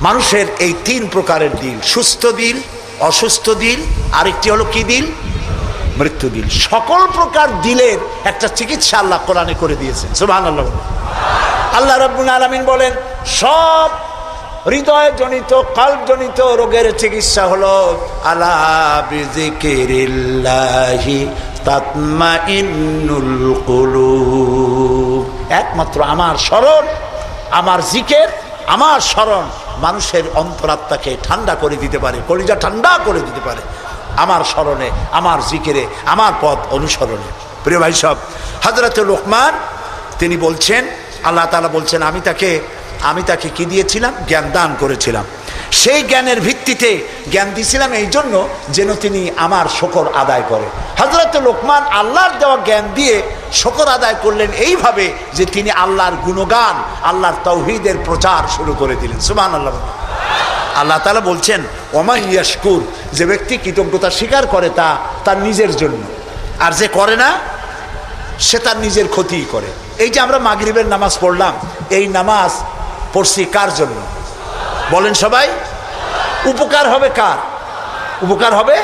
মানুষের এই 3 প্রকারের দিল, সুস্থ দিল, অসুস্থ দিল, আরেকটি হলো কি দিল? মৃত্যু দিল। সকল প্রকার দিলের একটা চিকিৎসা আল্লাহ কোরআনে করে দিয়েছেন। সুবহানাল্লাহ। আল্লাহ রাব্বুল আলামিন বলেন, সব হৃদয় জনিত, কলব জনিত রোগের চিকিৎসা হলো আলা বিযিকিরিল্লাহি তাতমাইন্নুল কুলুব। একমাত্র আমার স্মরণ, আমার জিকির, আমার স্মরণ মানুষের অন্তরাত্মাকে ঠান্ডা করে দিতে পারে, কলিজা ঠান্ডা করে দিতে পারে। আমার স্মরণে, আমার জিকিরে, আমার পথ অনুসরণে। প্রিয় ভাই সব, হযরত লোকমান তিনি বলছেন, আল্লাহ তাআলা বলছেন, আমি তাকে কি দিয়েছিলাম? জ্ঞান দান করেছিলাম। সেই জ্ঞানের ভিত্তিতে জ্ঞান দিয়েছিলাম এই জন্য যেন তিনি আমার শুকর আদায় করে। হযরত লোকমান আল্লাহর দেওয়া জ্ঞান দিয়ে শুকর আদায় করলেন এইভাবে যে তিনি আল্লাহর গুণগান, আল্লাহর তাওহীদের প্রচার শুরু করে দিলেন। সুবহানাল্লাহ। আল্লাহ তাআলা বলছেন, ওমা ইয়াশকুর, যে ব্যক্তি কৃতজ্ঞতা স্বীকার করে তা তার নিজের জন্য, আর যে করে না সে তার নিজের ক্ষতিই করে। এই যে আমরা মাগরিবের নামাজ পড়লাম, এই নামাজ পড়ছি কার জন্য? বলেন সবাই। উপকার হবে কার? উপকার হবে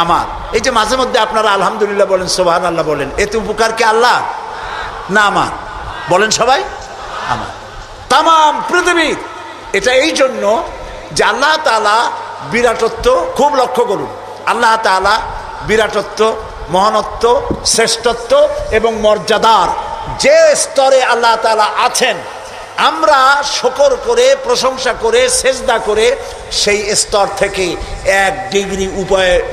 আমার। এই যে মাঝে মধ্যে আপনারা আলহামদুলিল্লাহ বলেন, সুবহানাল্লাহ বলেন, এতে উপকার কি আল্লাহ না আমার? বলেন সবাই। আমার। তামাম পৃথিবীর এটা এই জন্য যে আল্লাহ তাআলা বিরাটত্ব, খুব লক্ষ্য করুন, আল্লাহ তাআলা বিরাটত্ব, মহানত্ব, শ্রেষ্ঠত্ব এবং মর্যাদার যে স্তরে আল্লাহ তাআলা আছেন, আমরা শুকর করে, প্রশংসা করে, সেজদা করে সেই স্তর থেকে 1 ডিগ্রি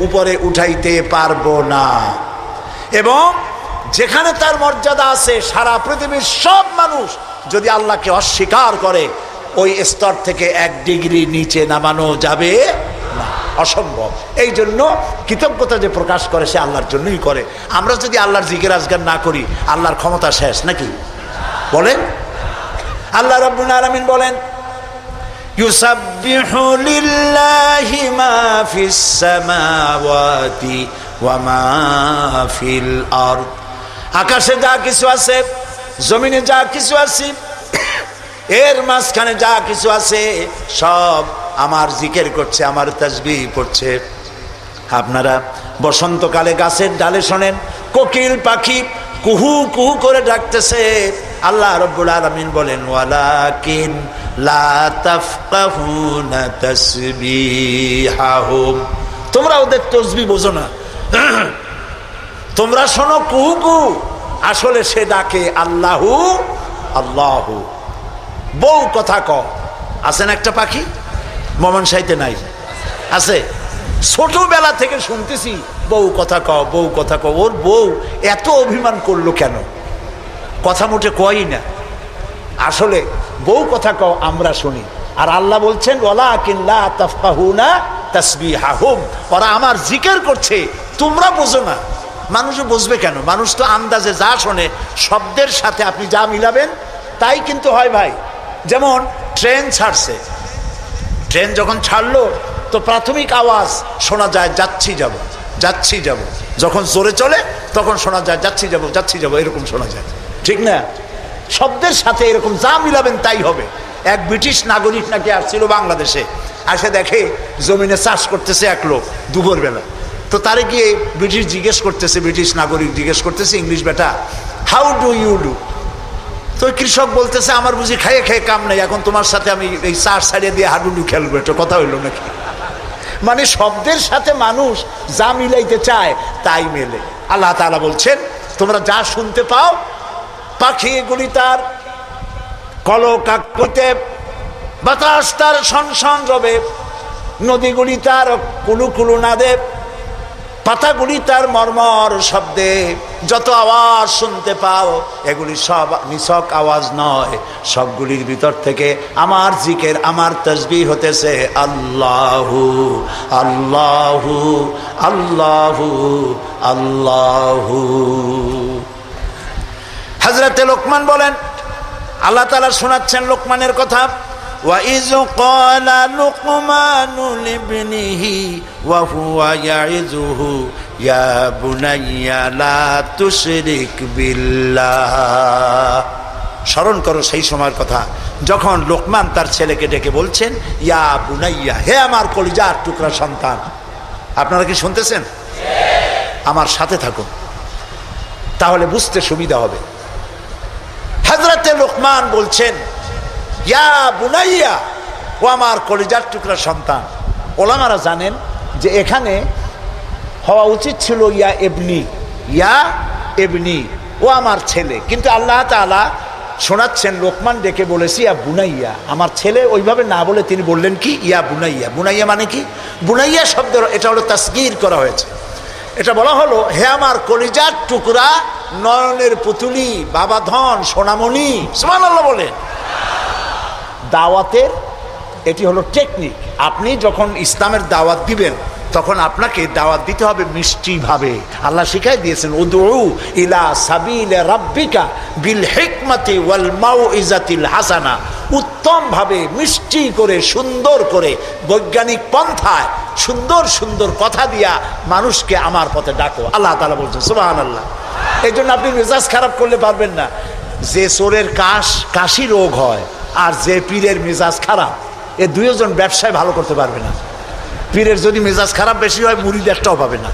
উপরে উঠাইতে পারবো না। এবং যেখানে তার মর্যাদা আছে, সারা পৃথিবীর সব মানুষ যদি আল্লাহকে অস্বীকার করে, ওই স্তর থেকে 1 ডিগ্রি নিচে নামানো যাবে না, অসম্ভব। এই জন্য কৃতজ্ঞতা যে প্রকাশ করে সে আল্লাহর জন্যই করে। আমরা যদি আল্লাহর জিকির আজগার না করি, আল্লাহর ক্ষমতা শেষ নাকি? বলেন। আল্লাহ রাব্বুল আলামিন বলেন, ইউসাব্বিহু লিল্লাহি মা ফিস সামাওয়াতি ওয়া মা ফিল আরদ। আকাশে যা কিছু আছে, জমিনে যা কিছু আছে, এর মাঝখানে যা কিছু আছে, সব আমার জিকির করছে, আমার তাসবিহ করছে। আপনারা বসন্তকালে গাছের ডালে শোনেন কোকিল পাখি কুহু কুহু করে ডাকতেছে। আল্লাহ রাব্বুল আলামিন বলেন, ওয়ালাকিন লা তাফকাহুনা তাসবিহাহুম। তোমরা ওদের তাসবিহ বোঝো না, তোমরা শোনো কুহু কুহু, আসলে সে ডাকে আল্লাহু আল্লাহু। বউ কথা ক, আছেন একটা পাখি? মোমেন সাইতে নাই, আছে? ছোটবেলা থেকে শুনতেছি বউ কথা ক, বউ কথা ক। ওর বউ এত অভিমান করলো কেন? কথা মোটে কয়ই না। আসলে বউ কথা কও আমরা শুনি, আর আল্লাহ বলছেন, ওয়ালাকিন লা তাফকাহুনা তাসবিহাহুম, ওরা আমার জিকির করছে, তোমরা বোঝো না। মানুষ বুঝবে কেন? মানুষ তো আন্দাজে যা শোনে, শব্দের সাথে আপনি যা মিলাবেন তাই কিন্তু হয় ভাই। যেমন ট্রেন ছাড়ছে, ট্রেন যখন ছাড়লো তো প্রাথমিক আওয়াজ শোনা যায় যাচ্ছি যাব, যাচ্ছি যাব। যখন জোরে চলে তখন শোনা যায় যাচ্ছি যাব, যাচ্ছি যাব, এরকম শোনা যায়, ঠিক না? শব্দের সাথে এরকম যা মিলাবেন তাই হবে। এক ব্রিটিশ নাগরিক নাকি আসছিল বাংলাদেশে, আসে দেখে জমিনে চাষ করতেছে এক লোক দুপুরবেলা। তো তারে গিয়ে ব্রিটিশ নাগরিক জিজ্ঞেস করতেছে, ইংলিশ বেটা, হাউ ডু ইউ ডু? তো কৃষক বলতেছে, আমার বুঝি খাইয়ে খেয়ে কাম নেই, এখন তোমার সাথে আমি এই চাষ ছাড়িয়ে দিয়ে হাডুডু খেলবো, এটা কথা হইলো নাকি? মানে শব্দের সাথে মানুষ যা মিলাইতে চায় তাই মেলে। আল্লাহ তাআলা বলছেন, তোমরা যা শুনতে পাও, পাখিগুলি তার কলকাক করতে, বাতাস তার শনশন রবে, নদীগুলি তার কুলু কুলু নাদে, পাতাগুলি তার মর্মর শব্দে, যত আওয়াজ শুনতে পাও এগুলি সব নিছক আওয়াজ নয়, সবগুলির ভিতর থেকে আমার জিকির, আমার তাসবিহ হতেছে আল্লাহু আল্লাহু আল্লাহু আল্লাহু। হযরতে লোকমান বলেন, আল্লাহ তাআলা শোনাচ্ছেন লোকমানের কথা, وَإِذْ قَالَ لُقْمَانُ لِابْنِهِ وَهُوَ يَعِظُهُ يَا بُنَيَّ لَا تُشْرِكْ بِاللَّهِ। স্মরণ করো সেই সময়ের কথা যখন লোকমান তার ছেলেকে ডেকে বলছেন, ইয়া বুনাইয়া, হে আমার কলিজার টুকরা সন্তান। আপনারা কি শুনতেছেন? আমার সাথে থাকুন, তাহলে বুঝতে সুবিধা হবে। হযরতে লোকমান বলছেন, ইয়া বুনাইয়া, ও আমার কলিজার টুকরা সন্তান। ওলামারা জানেন যে এখানে হওয়া উচিত ছিল ইয়া এবনি, ইয়া এবনি, ও আমার ছেলে, কিন্তু আল্লাহ তাআলা শোনাচ্ছেন লোকমান ডেকে বলেছি ইয়া বুনাইয়া, আমার ছেলে। ওইভাবে না বলে তিনি বললেন কি, ইয়া বুনাইয়া। বুনাইয়া মানে কি? বুনাইয়া শব্দ এটা হলো তাসগীর করা হয়েছে। এটা বলা হলো, হে আমার কলিজার টুকরা, নয়নের পুতুলি, বাবা ধন, সোনামণি। সুবহানাল্লাহ বলে। দাওয়াতের এটি হলো টেকনিক। আপনি যখন ইসলামের দাওয়াত দিবেন তখন আপনাকে দাওয়াত দিতে হবে মিষ্টিভাবে। আল্লাহ শিখাই দিয়েছেন, উদউ ইলা সাবিলি রাব্বিকা বিল হিকমাতি ওয়াল মাউইজাতিল হাসানা। উত্তমভাবে, মিষ্টি করে, সুন্দর করে, বৈজ্ঞানিক পন্থায় সুন্দর সুন্দর কথা দিয়া মানুষকে আমার পথে ডাকো। আল্লাহ তাআলা বলছেন, সুবহানাল্লাহ। এই জন্য আপনি মেজাজ খারাপ করলে পারবেন না। যে চোরের কাশি রোগ হয় আর যে পীরের মেজাজ খারাপ, এ দুইজন ব্যবসায় ভালো করতে পারবে না। পীরের যদি মেজাজ খারাপ বেশি হয়, মুরিদ একটাও পাবে না।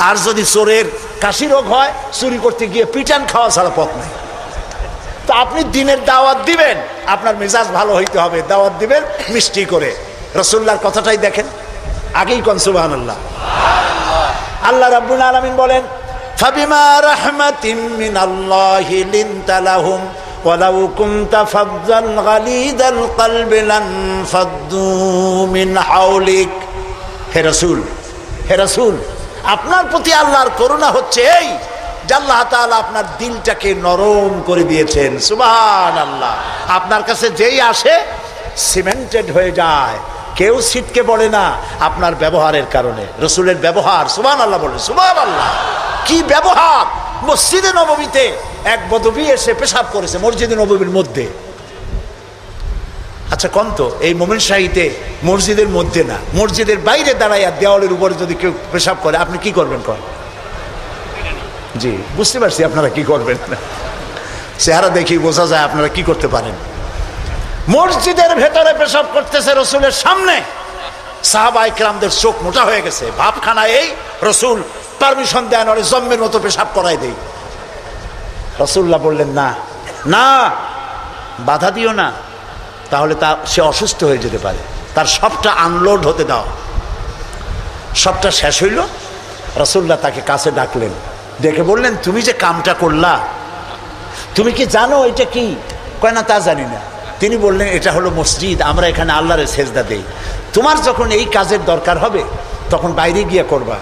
আর যদি চোরের কাশি রোগ হয়, চুরি করতে গিয়ে পিটান খাওয়া ছাড়া পথ নেই। তো আপনি দিনের দাওয়াত দিবেন, আপনার মেজাজ ভালো হইতে হবে। দাওয়াত দিবেন মিষ্টি করে। রাসূলুল্লাহর কথাটাই দেখেন, আগেই কোন সুবহানাল্লাহ। আল্লাহ রাব্বুল আলামিন বলেন, ফাবিমা রাহমাতিম মিনাল্লাহি লিনতা লাহুম ওয়ালাউ কুনতা ফাজ্জান গালিদাল কলবি লানফাদ্দু মিন হাওলিক। হে রাসূল, হে রাসূল, আপনার প্রতি আল্লাহর করুণা হচ্ছে এই যে আল্লাহ তাআলা আপনার দিলটাকে নরম করে দিয়েছেন। সুবহানাল্লাহ। আপনার কাছে যেই আসে সিমেন্টেড হয়ে যায়, কেউ ছিটকে পড়ে না আপনার ব্যবহারের কারণে। রাসূলের ব্যবহার, সুবহানাল্লাহ বলে, সুবহানাল্লাহ। কি ব্যবহার! মসজিদে নববীতে এক বদবী এসে পেশাব করেছে মসজিদে নববীর মধ্যে। আচ্ছা কোন তো, এই মোমেন শাহীতে মসজিদের মধ্যে না, মসজিদের বাইরে দাঁড়াইয়া দেওয়ালের উপরে যদি কেউ পেশাব করে, আপনি কি করবেন? কর জি, বুঝতে পারছি আপনারা কি করবেন। চেহারা দেখি বোঝা যায় আপনারা কি করতে পারেন। মসজিদের ভেতরে পেশাব করতেছে রাসূলের সামনে। সাহাবায়ে কেরামদের চোখ মোটা হয়ে গেছে, ভাবখানা এই রাসূল পারমিশন দেন ওরে জম্মের মতো পেশাব করাই দেই। রাসূলুল্লাহ বললেন, না না, বাধা দিও না, তাহলে সে অসুস্থ হয়ে যেতে পারে। তার সবটা আনলোড হতে দাও। সবটা শেষ হইল, রাসূলুল্লাহ তাকে কাছে ডাকলেন, ডেকে বললেন, তুমি যে কামটা করলা, তুমি কি জানো এটা কি? কয় না, তা জানি না। তিনি বললেন, এটা হলো মসজিদ, আমরা এখানে আল্লাহরে সেজদা দেই। তোমার যখন এই কাজের দরকার হবে তখন বাইরে গিয়ে করবা।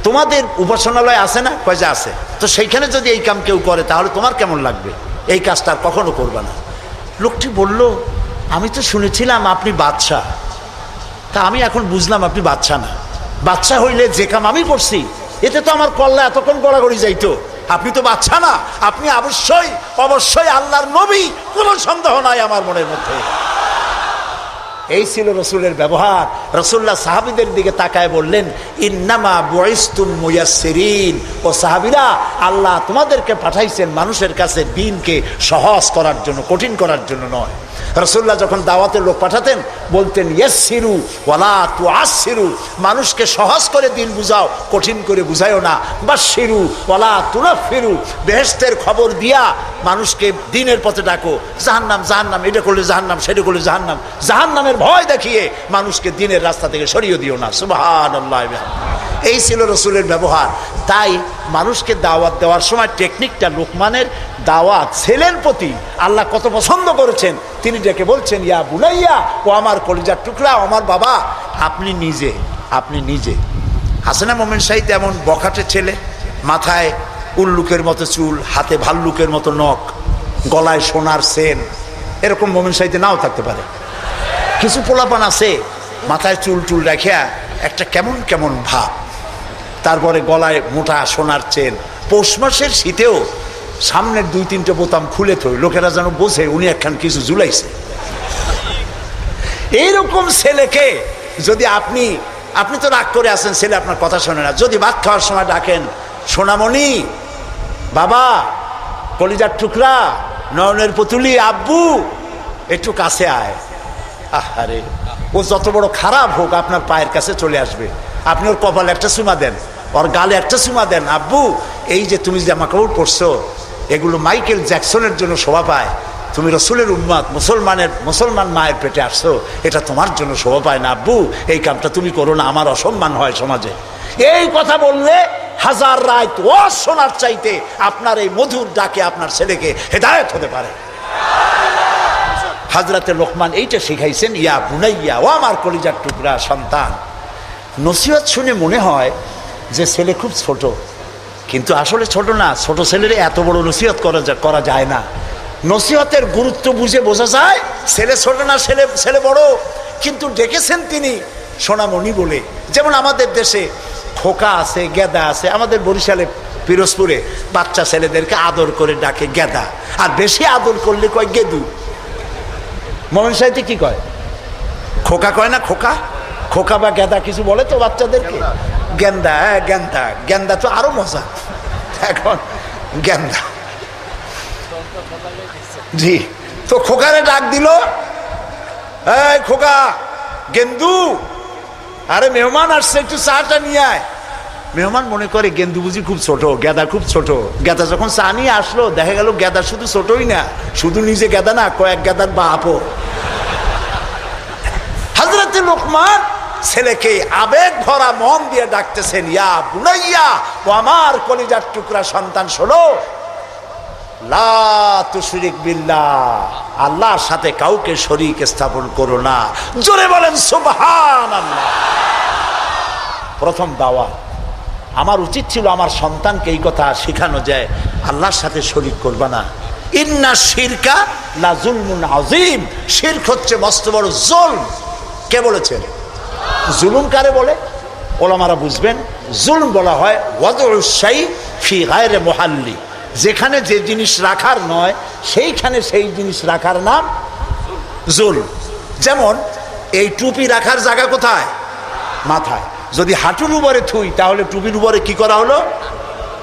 তোমাদের উপাসনালয় আছে না? কয় যে আছে। তো সেইখানে যদি এই কাম কেউ করে তাহলে তোমার কেমন লাগবে? এই কাজটা আর কখনো করবা না। লোকটি বলল, আমি তো শুনেছিলাম আপনি বাদশাহ, তা আমি এখন বুঝলাম আপনি বাদশাহ না। বাদশাহ হইলে যে কাম আমি করছি এতে তো আমার কল্লা এতক্ষণ গড়াগড়ি যাইতো। আপনি তো বাদশাহ না, আপনি অবশ্যই অবশ্যই আল্লাহর নবী, কোনো সন্দেহ নাই আমার মনের মধ্যে। এই ছিল রাসূলের ব্যবহার। রাসূলুল্লাহ সাহাবীদের দিকে তাকায় বললেন, ইন্নামা বুইসতুম মুয়াসসিরিন। ও সাহাবীরা, আল্লাহ তোমাদেরকে পাঠাইছেন মানুষের কাছে দ্বীনকে সহজ করার জন্য, কঠিন করার জন্য নয়। রাসূলুল্লাহ যখন দাওয়াতের লোক পাঠাতেন বলতেন, ইয়াসসিরু ওয়ালা তুআসসিরু, মানুষকে সহজ করে দ্বীন বুঝাও, কঠিন করে বুঝায়ও না। বাশশিরু ওয়ালা তুনাফিরু, বেহেশতের খবর দিয়া মানুষকে দ্বীনের পথে ডাকো। জাহান্নাম জাহান্নাম, এটা করলে জাহান্নাম, সেটা করলে জাহান্নাম, জাহান্নামের ভয় দেখিয়ে মানুষকে দ্বীনের রাস্তা থেকে সরিয়ে দিও না। সুবহানাল্লাহ। এই ছিল রাসূলের ব্যবহার। তাই মানুষকে দাওয়াত দেওয়ার সময় টেকনিকটা, লোকমানের দাওয়াত ছেলের প্রতি আল্লাহ কত পছন্দ করেছেন। তিনি ডেকে বলছেন, ইয়া বুনাইয়া, ও আমার কলিজার টুকরা, আমার বাবা। আপনি নিজে হাসানা মোমেন শাহীদ এমন বখাটে ছেলে, মাথায় উল্লুকের মতো চুল, হাতে ভাল্লুকের মতো নখ, গলায় সোনার চেন, এরকম মোমেন শাহীদে নাও থাকতে পারে। কিছু পোলাপান আছে মাথায় চুল টুল রাখিয়া একটা কেমন কেমন ভাব, তারপরে গলায় মোটা সোনার চেন। পৌষ মাসের শীতেও সামনের 2-3টে বোতাম খুলে থই, লোকেরা যেন বোঝে উনি একখান কিছু ঝুলাইছে। এইরকম ছেলেকে যদি আপনি তো রাগ করে আছেন, ছেলে আপনার কথা শোনে না, যদি ভাত খাওয়ার সময় ডাকেন, সোনামণি, বাবা, কলিজার টুকরা, নয়নের পুতুলি, আব্বু একটু কাছে আয়, আহারে, ও যত বড় খারাপ হোক আপনার পায়ের কাছে চলে আসবে। আপনি ওর কপালে একটা চুমা দেন, ওর গালে একটা চুমা দেন, আব্বু এই যে তুমি জামা কাপড় পরছো এগুলো মাইকেল জ্যাকসনের জন্য শোভা পায়, তুমি রসুলের উম্মত, মুসলমান মায়ের পেটে আসছো, এটা তোমার জন্য শোভা পায় না আব্বু, এই কামটা তুমি করো না, আমার অসম্মান হয় সমাজে। এই কথা বললে হাজার রাত ও শোনার চাইতে আপনার এই মধুর ডাকে আপনার ছেলেকে হেদায়েত হতে পারে। হযরতে লোকমান এইটা শিখাইছেন, ইয়া বুনাইয়া, ও আমার কলিজার টুকরা সন্তান। নসিহত শুনে মনে হয় যে ছেলে খুব ছোট, কিন্তু আসলে ছোট না। ছোট ছেলের এত বড় নসিহত করা যায় না। নসিহতের গুরুত্ব বুঝে বোঝা যায় ছেলে ছোট না ছেলে বড়, কিন্তু ডেকেছেন তিনি সোনামণি বলে। যেমন আমাদের দেশে খোকা আছে, গেদা আছে। আমাদের বরিশালে পিরোজপুরে বাচ্চা ছেলেদেরকে আদর করে ডাকে গেদা, আর বেশি আদর করলে কয় গেদু। মোমেন সাহিত্যে কি কয়? খোকা কয় না? খোকা বা গেদা কিছু বলে তো বাচ্চাদেরকে? গেন্দা। হ্যাঁ, গেন্দা তো আরো মজা। এখন গেন্দা, জি। তো খোকারে ডাক দিল, এই খোকা, গেন্দু, আরে মেহমান আসছে, একটু চাটা নিয়ে আয়। মেহমান মনে করে গেন্দু বুঝি খুব ছোট, গেদা খুব ছোট। গেদা যখন চা নিয়ে আসলো, দেখা গেল গেদা শুধু ছোটই না, শুধু নিজে গেদা না, কয়েক গেদার বাপও। হযরতে লোকমান ছেলেকে আবেগ ভরা মন দিয়ে ডাকতেছেন, ইয়া বুনাইয়া, ও আমার কলিজার টুকরা সন্তান, শোনো, লা তুশরিক বিল্লাহ, আল্লাহর সাথে কাউকে শরীক স্থাপন করো না। জোরে বলেন সুবহানাল্লাহ। প্রথম দাওয়াত। আমার উচিত ছিল আমার সন্তানকে এই কথা শেখানো যায়, আল্লাহর সাথে শরীক করবা না। ইন্না শিরকা লা যুলমুন আযীম, শিরক হচ্ছে মস্ত বড় জুলম। কে বলেছেন? জুলুম কারে বলে? ওলামারা বুঝবেন। জুলম বলা হয় ওয়াদউশ শাই ফি গায়রি মুহাল্লি, যেখানে যে জিনিস রাখার নয় সেইখানে সেই জিনিস রাখার নাম জুলম। যেমন এই টুপি রাখার জায়গা কোথায়? মাথায়। যদি হাঁটুর উপরে থুই তাহলে টুপির উপরে কি করা হলো?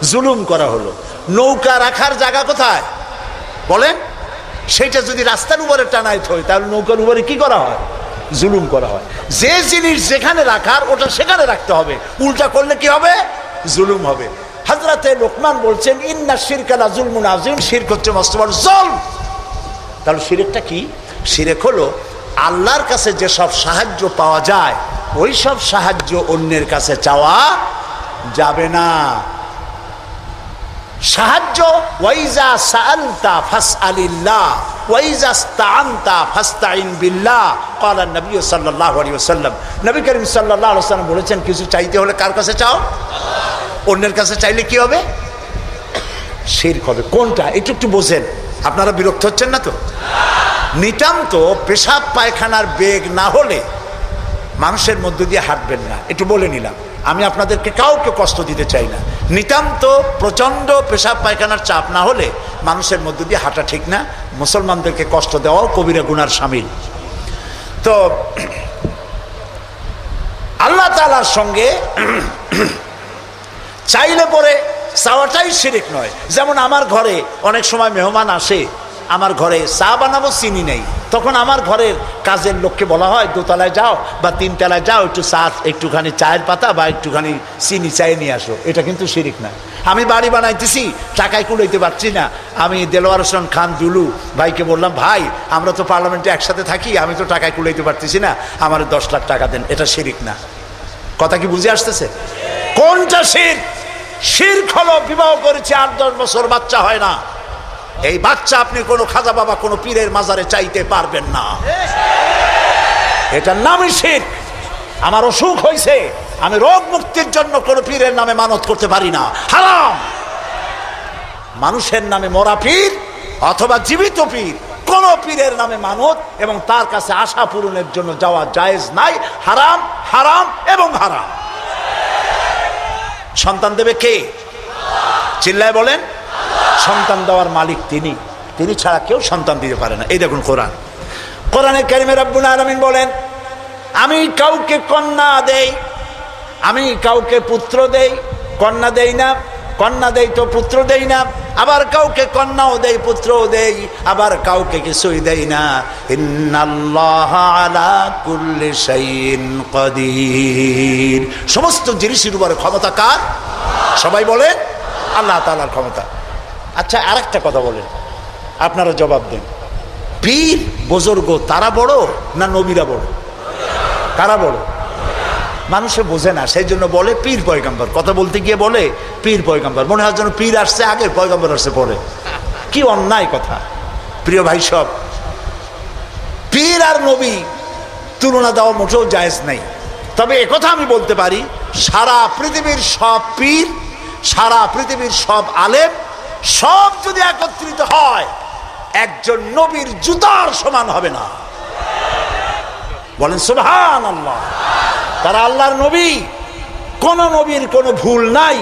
জুলুম করা হলো। নৌকা রাখার জায়গা কোথায় বলেন? সেইটা যদি রাস্তার উপরে টানায় থই তাহলে নৌকার উপরে কি করা হয়? জুলুম করা হয়। যে জিনিস যেখানে রাখার ওটা সেখানে রাখতে হবে, উল্টা করলে কি হবে? জুলুম হবে। হযরতে লোকমান বলছেন, ইন্না শিরকা লা যুলমুন আযীম, শিরক হচ্ছে মস্ত বড় জুলম। তাহলে শিরকটা কি? শিরক হলো আল্লাহর কাছে যেসব সাহায্য পাওয়া যায় ওই সব সাহায্য অন্যের কাছে চাওয়া যাবে না। সাহায্য, ওয়াইজা সাআলতা ফাসআলিল্লাহ ওয়াইজা ইসতাআনতা ফাসতাইন বিল্লাহ, ক্বালা নবী সাল্লাল্লাহু আলাইহি ওয়াসাল্লাম। নবী করিম সাল্লাল্লাহু আলাইহি ওয়াসাল্লাম বলেছেন, কিছু চাইতে হলে কার কাছে চাও? অন্যের কাছে চাইলে কি হবে? শিরক হবে। কোনটা একটু বোঝেন। আপনারা বিরক্ত হচ্ছেন না তো? নিতান্ত পেশাব পায়খানার বেগ না হলে মানুষের মধ্য দিয়ে হাঁটবেন না, একটু বলে নিলাম। আমি আপনাদেরকে কাউকে কষ্ট দিতে চাই না। নিতান্ত প্রচণ্ড পেশাব পায়খানার চাপ না হলে মানুষের মধ্য দিয়ে হাঁটা ঠিক না। মুসলমানদেরকে কষ্ট দেওয়াও কবিরা গুনার শামিল। তো আল্লাহ তাআলার সঙ্গে চাইলে পরে চাওয়াটাই শিরক নয়। যেমন আমার ঘরে অনেক সময় মেহমান আসে, আমার ঘরে চা বানাবো, চিনি নেই, তখন আমার ঘরের কাজের লোককে বলা হয় দোতলায় যাও বা তিনতলায় যাও, একটু চা, একটুখানি চায়ের পাতা বা একটুখানি চিনি চায়ে নিয়ে আসো। এটা কিন্তু শিরক না। আমি বাড়ি বানাইতেছি, টাকায় কুলাইতে পারছি না, আমি দেলোয়ার হোসেন খান দুলু ভাইকে বললাম, ভাই আমরা তো পার্লামেন্টে একসাথে থাকি, আমি তো টাকায় কুলাইতে পারতেছি না, আমার 10 লাখ টাকা দেন। এটা শিরক না। কথা কি বুঝে আসতেছে? কোনটা শিরক? শিরক হলো বিবাহ করেছে 8-10 বছর বাচ্চা হয় না, এই বাচ্চা আপনি কোনো খাজা বাবা কোনো পীরের মাজারে চাইতে পারবেন না, এটার নামই শিরক। আমার অসুখ হয়েছে, আমি রোগ মুক্তির জন্য কোনো পীরের নামে মানত করতে পারি না, হারাম। মানুষের নামে মরা পীর অথবা জীবিত পীর, কোন পীরের নামে মানত এবং তার কাছে আশা পূরণের জন্য যাওয়া জায়েজ নাই, হারাম, হারাম এবং হারাম। সন্তান দেবে কে? চিল্লায় বলেন। সন্তান দেওয়ার মালিক তিনি, তিনি ছাড়া কেউ সন্তান দিতে পারে না। এই দেখুন কোরআন, কোরআনে কারিমে রব্বুল আলামিন বলেন, আমি কাউকে কন্যা দেই, আমি কাউকে পুত্র দেই, কন্যা দেই না, কন্যা দেই তো পুত্র দেই না, আবার কাউকে কন্যাও দেই পুত্রও দেই, আবার কাউকে কিছুই দেই না। ইন্নাল্লাহা আলা কুল্লি শাইইন কাদির, সমস্ত জিনিসের উপর ক্ষমতা কার? সবাই বলেন আল্লাহ তাআলার ক্ষমতা। আচ্ছা, আরেকটা কথা বলেন, আপনারা জবাব দেন, পীর বুজুর্গ তারা বড় না নবীরা বড়? কারা বড়? মানুষে বোঝে না, সেই জন্য বলে পীর পয়গম্বর। কথা বলতে গিয়ে বলে পীর পয়গম্বর, মনে হয় যেন পীর আসছে আগে পয়গম্বর আসছে পরে। কি অন্যায় কথা। প্রিয় ভাই সব, পীর আর নবী তুলনা দেওয়া মোটেও জায়েজ নেই। তবে একথা আমি বলতে পারি, সারা পৃথিবীর সব পীর, সারা পৃথিবীর সব আলেম সব যদি একত্রিত হয়, একজন নবীর জুতার সমান হবে না। বলেন সুবহানাল্লাহ। তারা আল্লাহর নবী, কোন নবীর কোনো ভুল নাই,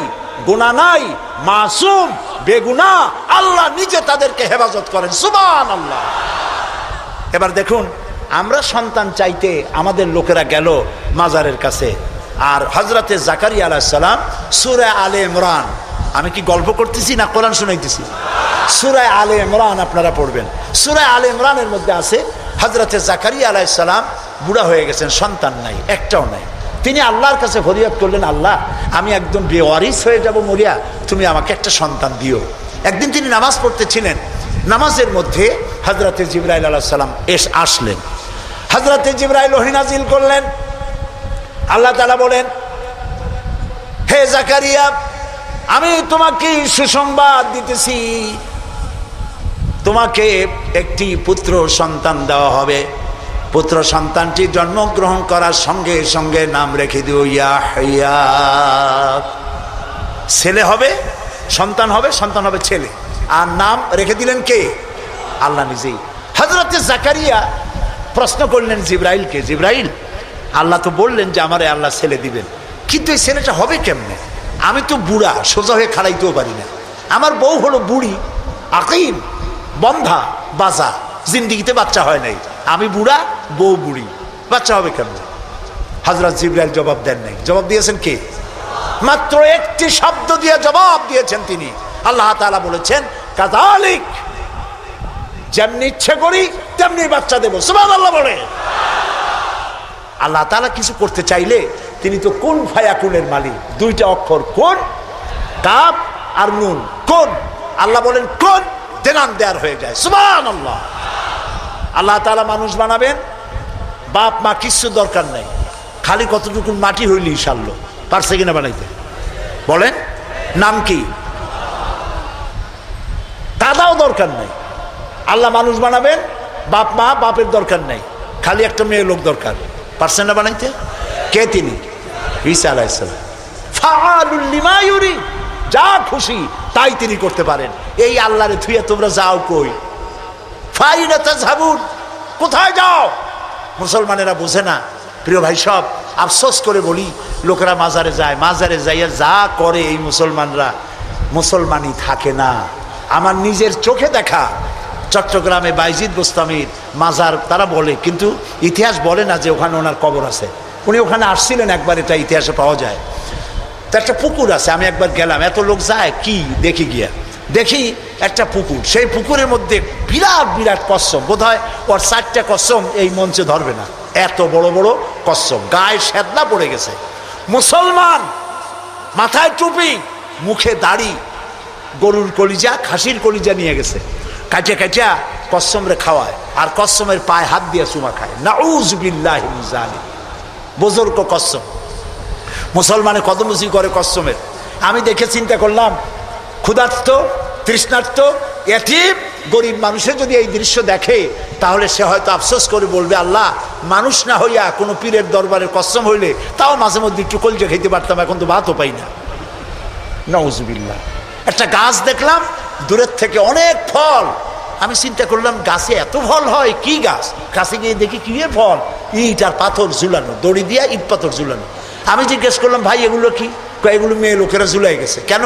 গুনাহ নাই, মাসুম, বেগুনাহ, আল্লাহ নিজে তাদেরকে হেফাজত করেন। সুবহানাল্লাহ। এবার দেখুন, আমরা সন্তান চাইতে আমাদের লোকেরা গেল মাজারের কাছে, আর হযরতে জাকারিয়া আলাইহিস সালাম সূরা আলে ইমরান, আমি কি গল্প করতেছি না কোরআন শুনাইতেছি? সূরা আলে ইমরান আপনারা পড়বেন। সূরা আলে ইমরানের মধ্যে আছে, হযরতে জাকারিয়া আলাইহিস সালাম বুড়া হয়ে গেছেন, সন্তান নাই, একটাও নাই। তিনি আল্লাহর কাছে ফরিয়াদ করলেন, আল্লাহ আমি একদম বেওয়ারিস হয়ে যাব মরিয়া, তুমি আমাকে একটা সন্তান দিও। একদিন তিনি নামাজ পড়তেছিলেন, নামাজের মধ্যে হযরতে জিবরাইল আলাইহিস সালাম আসলেন। হযরতে জিবরাইল ওহী নাজিল করলেন। আল্লাহ তাআলা বলেন, হে জাকারিয়া, আমি তোমাকে সুসংবাদ দিতেছি, তোমাকে একটি পুত্র সন্তান দেওয়া হবে। পুত্র সন্তানটি জন্মগ্রহণ করার সঙ্গে সঙ্গে নাম রেখে দিও ইয়াহইয়া। ছেলে হবে, সন্তান হবে, সন্তান হবে ছেলে। আর নাম রেখে দিলেন কে? আল্লাহ নিজেই। হযরতে জাকারিয়া প্রশ্ন করলেন জিবরাইলকে, জিবরাইল, আল্লাহ তো বললেন যে আমারে আল্লাহ ছেলে দিবেন, কিন্তু এই ছেলেটা হবে কেমনে? আমি তো বুড়া, সোজা হয়ে খাড়াইতেও পারি না, আমার বউ হলো বুড়ি, আকিম, বন্ধা, বাজা, জিন্দিগিতে বাচ্চা হয় নাই, আমি বুড়া, বউ বুড়ি, বাচ্চা হবে কেমনে? হযরত জিবরাইল জবাব দেন নাই। জবাব দিয়েছেন কে? মাত্র একটি শব্দ দিয়ে জবাব দিয়েছেন তিনি। আল্লাহ তাআলা বলেছেন, কাযালিক, যেমনি ইচ্ছে করি তেমনি বাচ্চা দেব। সুবহানাল্লাহ বলে। আল্লাহ তাআলা কিছু করতে চাইলে তিনি তো কুন ফায়াকুনের মালিক। দুইটা অক্ষর, কোন, কাফ আর নুন, কোন। আল্লাহ বলেন কোন, দেনান দেয়ার হয়ে যায়। সুবহানাল্লাহ। আল্লাহ তাআলা মানুষ বানাবেন, বাপ মা কিচ্ছু দরকার নাই, খালি কতটুকু মাটি হইলেই সারলো। পারছে কিনা বানাইতে? বলেন, নাম কি? দাদাও দরকার নাই। আল্লাহ মানুষ বানাবেন, বাপ মা, বাপের দরকার নাই, খালি একটা মেয়ে লোক দরকার। পারছেন না বানাইতে? কে তিনি? ঈসা আলাইহিস সালাম। ফাআলুল লিমা ইউরি, যা খুশি তাই তিনি করতে পারেন। এই আল্লাহরে থুইয়া তোমরা যাও কই? ফাইনা তাযহাবুন, কোথায় যাও? মুসলমানেরা বোঝে না। প্রিয় ভাই সব, আফসোস করে বলি, লোকেরা মাজারে যায়, মাজারে যাইয়া যা করে এই মুসলমানরা, মুসলমানই থাকে না। আমার নিজের চোখে দেখা, চট্টগ্রামে বাইজিদ বোস্তামির মাজার তারা বলে, কিন্তু ইতিহাস বলে না যে ওখানে ওনার কবর আছে। উনি ওখানে আসছিলেন একবার, এটা ইতিহাসে পাওয়া যায়। তো একটা পুকুর আছে, আমি একবার গেলাম, এত লোক যায় কি দেখি, গিয়া দেখি একটা পুকুর, সেই পুকুরের মধ্যে বিরাট বিরাট কচ্ছপ, বোধ হয় ওর 4টা কচ্ছপ এই মঞ্চে ধরবে না, এত বড় বড় কচ্ছপ, গায়ে শ্যাদলা পড়ে গেছে। মুসলমান, মাথায় টুপি, মুখে দাড়ি, গরুর কলিজা, খাসির কলিজা নিয়ে গেছে, কাটিয়া কাটিয়া কচ্ছমরে খাওয়ায়, আর কচ্ছমের পায়ে হাত দিয়ে চুমা খায়। নাউযু বিল্লাহি মিন যালিক। বুজুর্গ কচ্ছম, মুসলমানে কদমুচি করে কচ্ছমের। আমি দেখে চিন্তা করলাম, ক্ষুধার্ত, তৃষ্ণার্ত, এতিম, গরিব মানুষের যদি এই দৃশ্য দেখে, তাহলে সে হয়তো আফসোস করে বলবে, আল্লাহ, মানুষ না হইয়া কোনো পীরের দরবারের কচ্ছম হইলে তাও মাঝে মধ্যে একটু কলজা খেতে পারতাম, এখন তো ভাতও পাই না। নাউযুবিল্লাহ। একটা গাছ দেখলাম দূরের থেকে, অনেক ফল। আমি চিন্তা করলাম, গাছে এত ফল হয়, কি গাছ? কাছে গিয়ে দেখি কি ফল, ইট আর পাথর ঝুলানো, দড়ি দিয়া ইট পাথর ঝুলানো। আমি জিজ্ঞেস করলাম, ভাই এগুলো কি? এগুলো মেয়ে লোকেরা ঝুলাই গেছে কেন?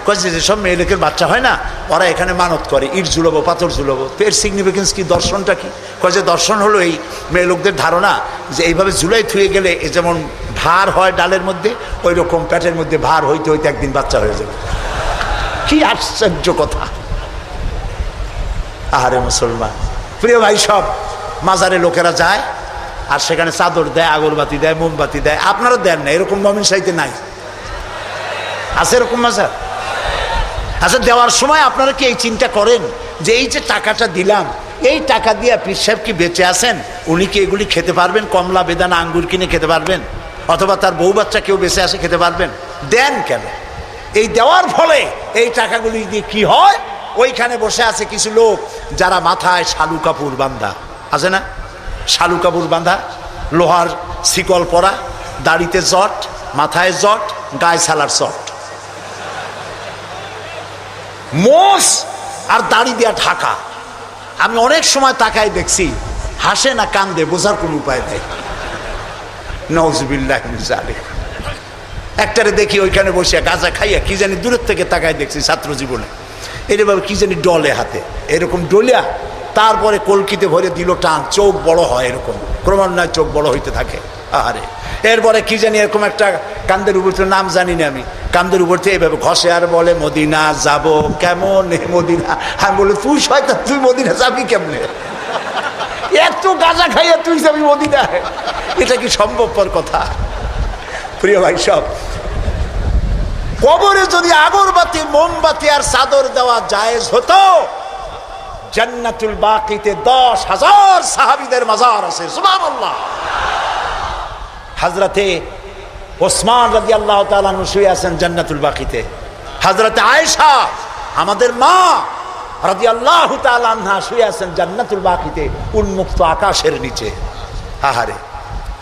কয়েছে যেসব মেয়ে লোকের বাচ্চা হয় না, ওরা এখানে মানত করে ইট ঝুলাবো, পাথর ঝুলাবো। তো এর সিগনিফিকেন্স কি, দর্শনটা কি? কয়েছে দর্শন হলো এই মেয়ে লোকদের ধারণা যে এইভাবে ঝুলাই থুয়ে গেলে এ যেমন ভার হয় ডালের মধ্যে, ওই রকম পেটের মধ্যে ভার হইতে হইতে একদিন বাচ্চা হয়ে যাবে। কি আশ্চর্য কথা! আহারে মুসলমান, প্রিয় ভাই, সব মাজারে লোকেরা যায় আর সেখানে চাদর দেয়, আগরবাতি দেয়, মোমবাতি দেয়। আপনারা দেন না, এরকম মমিন সাইতে নাই? আছে এরকম মাজার? আচ্ছা, দেওয়ার সময় আপনারা কি এই চিন্তা করেন যে এই যে টাকাটা দিলাম, এই টাকা দিয়ে পীর সাহেব কি বেঁচে আছেন? উনি কি এগুলি খেতে পারবেন? কমলা, বেদানা, আঙ্গুর কিনে খেতে পারবেন? অথবা তার বউ বাচ্চা কেউ বেঁচে আসে খেতে পারবেন? দেন কেন? এই দেওয়ার ফলে এই টাকাগুলি দিয়ে কি হয়? ওইখানে বসে আছে কিছু লোক যারা মাথায় শালু কাপড় বাঁধা আছে না, শালু কাপড় বাঁধা, লোহার শিকল পরা, দাড়িতে জট, মাথায় জট, গায়ে সালার চট, মোষ আর দাড়ি দিয়া ঢাকা। আমি অনেক সময় তাকায় দেখছি, হাসে না কান্দে বোঝার কোন উপায় নেই। নওজুবিল্লাহ মিন যালিক। একটারে দেখি ওইখানে বসে গাঁজা খাইয়া কি জানি দূরের থেকে তাকায় দেখছি ছাত্র জীবনে, এরভাবে কি জানি ডলে হাতে, এরকম ডলিয়া তারপরে কলকিতে ভরে দিল টান, চোখ বড় হয়, এরকম ক্রমান্বয়ে চোখ বড় হইতে থাকে। আরে এরপরে কি জানি এরকম একটা কান্দের উপর থেকে, নাম জানি না আমি, কান্দের উপর থেকে এভাবে ঘষে আর বলে, মদিনা যাব কেমন মদিনা। আমি বলি, তুই শয়তান, তুই মদিনা যাবি কেমনে? এত গাঁজা খাইয়া তুই যাবি মদিনা? এটা কি সম্ভবপর কথা? প্রিয় ভাই, সব কবরে যদি আগরবাতি, মোমবাতি আর চাদর দেওয়া জায়েজ হতো, জান্নাতুল বাকিতে 10,000 সাহাবীদের মাজার আছে। সুবহানাল্লাহ। হযরতে ওসমান রাদিয়াল্লাহু তাআলা আনহু শুয়ে আছেন জান্নাতুল বাকিতে। হযরতে আয়েশা আমাদের মা রাদিয়াল্লাহু তাআলা আনহা শুয়ে আছেন জান্নাতুল বাকিতে, উন্মুক্ত আকাশের নিচে। আহারে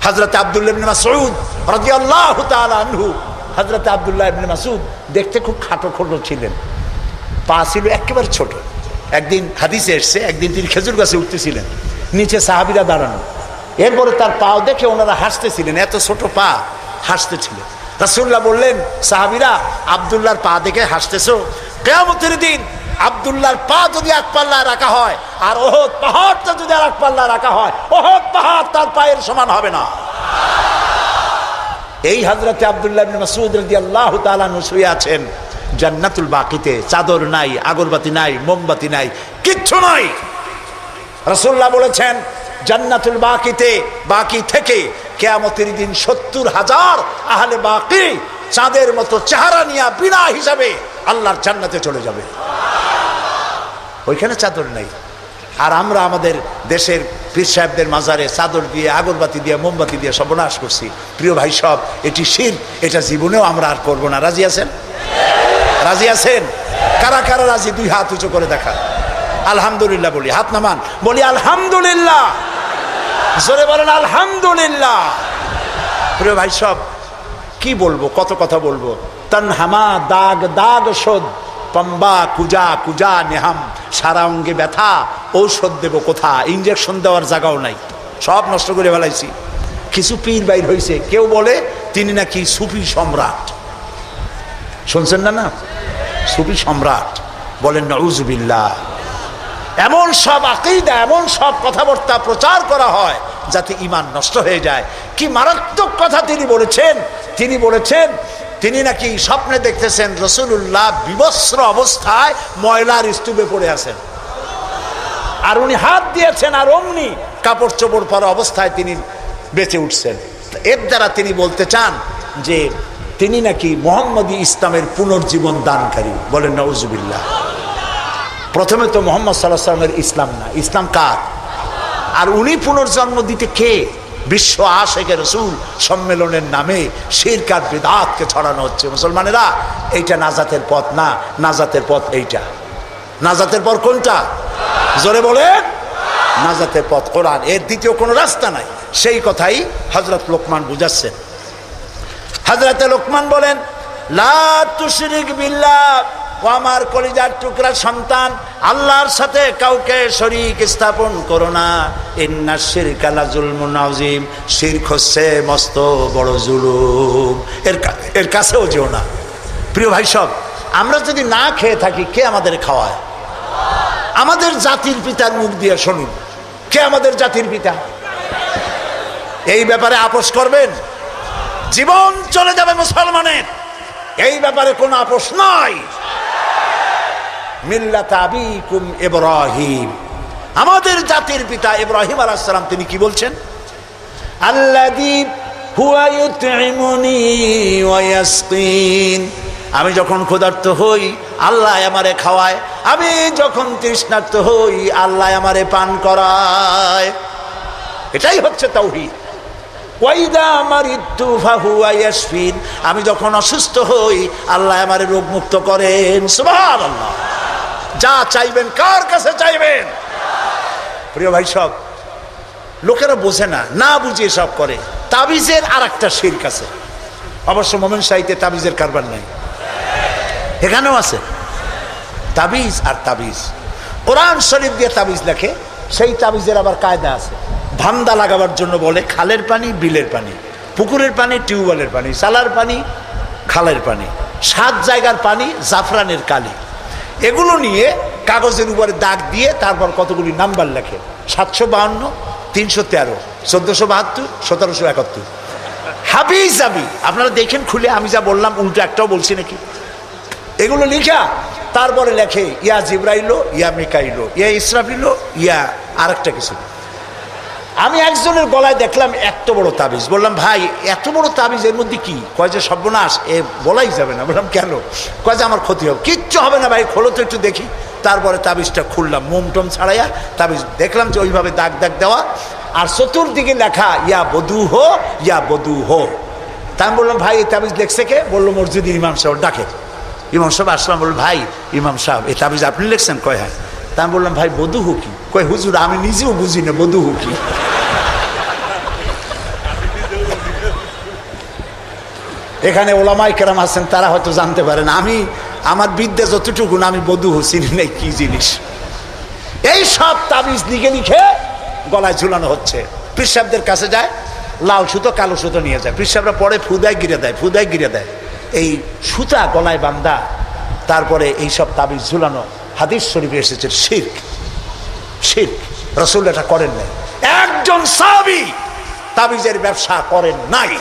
হযরতে আব্দুল্লাহ ইবনে মাসউদ রাদিয়াল্লাহু তাআলা আনহু, হযরতে আব্দুল্লাহ ইবনে মাসউদ দেখতে খুব খাটো খোটো ছিলেন, পা ছিল একেবারে ছোট। একদিন হাদিসে এসছে, একদিন তিনি খেজুর গাছে উঠতেছিলেন, নিচে সাহাবীরা দাঁড়ানো, এরপরে তার পাও দেখে ওনারা হাসতেছিলেন, এত ছোট পা, হাসতেছিলেন। রাসূলুল্লাহ বললেন, সাহাবীরা আব্দুল্লাহর পা দেখে হাসতেছো? কিয়ামতের দিন আব্দুল্লাহর পা যদি এক পাল্লায় রাখা হয় আর ওহদ পাহাড়টা যদি আর এক পাল্লায় রাখা হয়, ওহদ পাহাড় তার পায়ের সমান হবে না। এই হযরতে আব্দুল্লাহ ইবনে মাসউদ রাদিয়াল্লাহু তাআলা আনহু শুয়ে আছেন জান্নাতুল বাকিতে, চাদর নাই, আগরবাতি নাই, মোমবাতি নাই, কিচ্ছু নাই। রাসূলুল্লাহ বলেছেন, জান্নাতুল বাকিতে, বাকি থেকে কিয়ামতের দিন 70,000 আহলে বাকি চাঁদের মতো চেহারা নিয়ে বিনা হিসাবে আল্লাহর জান্নাতে চলে যাবে। ওইখানে চাদর নাই। আর আমরা আমাদের দেশের পীর সাহেবদের মাজারে চাদর দিয়ে, আগরবাতি দিয়ে, মোমবাতি দিয়ে সর্বনাশ করছি। প্রিয় ভাই, সব এটি শিরক, এটা জীবনেও আমরা আর করব না। রাজি আছেন? রাজি আছেন? কারা কারা রাজি? 2 হাত উঁচু করে দেখা। আলহামদুলিল্লাহ বলি, হাত নামান, বলি আলহামদুলিল্লাহ, জোরে বলেন আলহামদুলিল্লাহ। প্রিয় ভাই, সব কি বলবো, কত কথা বলবো। তনহামা দাগ দাগ শোধ, পম্বা কুজা কুজা নেহাম, সারা অঙ্গে ব্যথা, ঔষধ দেব কোথা, ইঞ্জেকশন দেওয়ার জায়গাও নাই, সব নষ্ট করে ফেলাইছি। কিছু পীর বাইর হয়েছে, কেউ বলে তিনি নাকি সুফি সম্রাট, শুনছেন না? না, সুফি সম্রাট বলেন, নাউজুবিল্লাহ। এমন সব আকীদা, এমন সব কথাবার্তা প্রচার করা হয় যাতে ঈমান নষ্ট হয়ে যায়। কি মারাত্মক কথা তিনি বলেছেন! তিনি বলেছেন তিনি নাকি স্বপ্নে দেখতেছেন রাসূলুল্লাহ বিবস্ত্র অবস্থায় ময়লার স্তূপে পড়ে আছেন, আর উনি হাত দিয়েছেন, আর অমনি কাপড় চোপড় পরা অবস্থায় তিনি বেঁচে উঠছেন। এর দ্বারা তিনি বলতে চান যে তিনি নাকি মুহাম্মদী ইসলামের পুনর্জীবন দানকারী। বলেন নাউজুবিল্লাহ। প্রথমে তো মুহাম্মদ সাল্লাল্লাহু আলাইহি ওয়াসাল্লামের ইসলাম না, ইসলাম কার? আর উনি পুনর্জন্ম দিতে কে? বিশ্ব আশিকে রাসূল সম্মেলনের নামে শিরক আর বিদআতকে ছড়ানো হচ্ছে। মুসলমানেরা, এইটা নাজাতের পথ না, নাজাতের পথ এইটা। নাজাতের পথ কোনটা? জোরে বলেন। নাজাতের পথ কোরআন, এর দ্বিতীয় কোনো রাস্তা নাই। সেই কথাই হযরত লোকমান বুঝাচ্ছেন। হযরতে লোকমান বলেন, লা তুশরিক বিল্লাহ ও আমার কলিজার টুকরা সন্তান, আল্লাহর সাথে কাউকে শরীক স্থাপন করো না। ইন্নাশ শিরকা লাযুলমুন আযীম, শিরক হচ্ছে মস্ত বড় জুলুম, এর কাছেও যেও না। প্রিয় ভাই সব, আমরা যদি না খেয়ে থাকি, কে আমাদের খাওয়ায়? আমাদের জাতির পিতার মুখ দিয়ে শুনুন, কে আমাদের জাতির পিতা? এই ব্যাপারে আপোষ করবেন? জীবন চলে যাবে মুসলমানের, এই ব্যাপারে কোনো আপোষ নাই। মিল্লাত আবিকুম ইব্রাহিম, আমাদের জাতির পিতা ইব্রাহিম আলাইহিস সালাম, তিনি কি বলছেন? আল্লাযী হুয়া ইউতঈমুনি ওয়া ইয়াসকিন, আমি যখন ক্ষুধার্ত হই আল্লাহ আমারে খাওয়ায়, আমি যখন তৃষ্ণার্ত হই আল্লাহ আমারে পান করায়। এটাই হচ্ছে তাওহীদ। ওয়াইদা মারিদতু ফাহুয়া ইয়াশফিন, আমি যখন অসুস্থ হই আল্লাহ আমারে রোগ মুক্ত করেন। সুবহানাল্লাহ। যা চাইবেন কার কাছে চাইবেন? প্রিয় ভাই সব, লোকেরা বোঝে না, না বুঝিয়ে সব করে। তাবিজের আর একটা শিরক আছে। অবশ্য মোমেন শাহীতে তাবিজের কারবার নাই, এখানেও আছে তাবিজ। আর তাবিজ কোরআন শরীফ দিয়ে তাবিজ লেখে, সেই তাবিজের আবার কায়দা আছে। ধান্দা লাগাবার জন্য বলে খালের পানি, বিলের পানি, পুকুরের পানি, টিউবওয়েলের পানি, সালার পানি, খালের পানি, 7 জায়গার পানি, জাফরানের কালি, এগুলো নিয়ে কাগজের উপরে দাগ দিয়ে তারপর কতগুলি নাম্বার লেখে, 752, 313, 1472, 1771। হাবিজ যাবি, আপনারা দেখেন খুলে, আমি যা বললাম উল্টো একটাও বলছি নাকি? এগুলো লিখা তারপরে লেখে ইয়া জিবরাইলো, ইয়া মিকাইলো, ইয়া ইসরাফিলো, ইয়া আরেকটা কিছু। আমি একজনের গলায় দেখলাম এত বড় তাবিজ, বললাম ভাই এত বড় তাবিজ, এর মধ্যে কি? কয় যে সর্বনাশ, এ বলাই যাবে না। বললাম কেন? কয় যে আমার ক্ষতি হবে। কিচ্ছু হবে না ভাই, খোলো তো একটু দেখি। তারপরে তাবিজটা খুললাম, মোমটম ছাড়াইয়া তাবিজ দেখলাম যে ওইভাবে দাগ দাগ দেওয়া, আর চতুর্দিকে লেখা ইয়া বধু হো, ইয়া বধু হো। তা আমি বললাম ভাই এই তাবিজ লেখছে কে? বললো মসজিদের ইমাম সাহেব। ডাকে ইমাম সাহেব আসলাম, বলল ভাই ইমাম সাহেব এই তাবিজ আপনি লিখছেন? কয় হ্যাঁ। তা আমি বললাম ভাই বধু হো কি? কয় হুজুর আমি নিজেও বুঝি না বধু হো কি। এখানে ওলামায়ে কেরাম আছেন, তারা হয়তো জানতে পারেন, আমি আমার বিদ্যা যতটুকু না, আমি বধু হো চিনি নাই কি জিনিস। এই সব তাবিজ লিখে লিখে গলায় ঝুলানো হচ্ছে। পীর সাহেবদের কাছে যায়, লাল সুতো কালো সুতো নিয়ে যায়, পীর সাহেবরা পরে ফুদায় গিরে দেয়, ফুদায় গিরে দেয়। এই সুতা গলায় বান্ধা, তারপরে এই সব তাবিজ ঝুলানো। হাদিস শরীফে এসেছে শিরক, শিরক। রাসূল এটা করেন নাই, একজন সাহাবী তাবিজের ব্যবসা করেন নাই।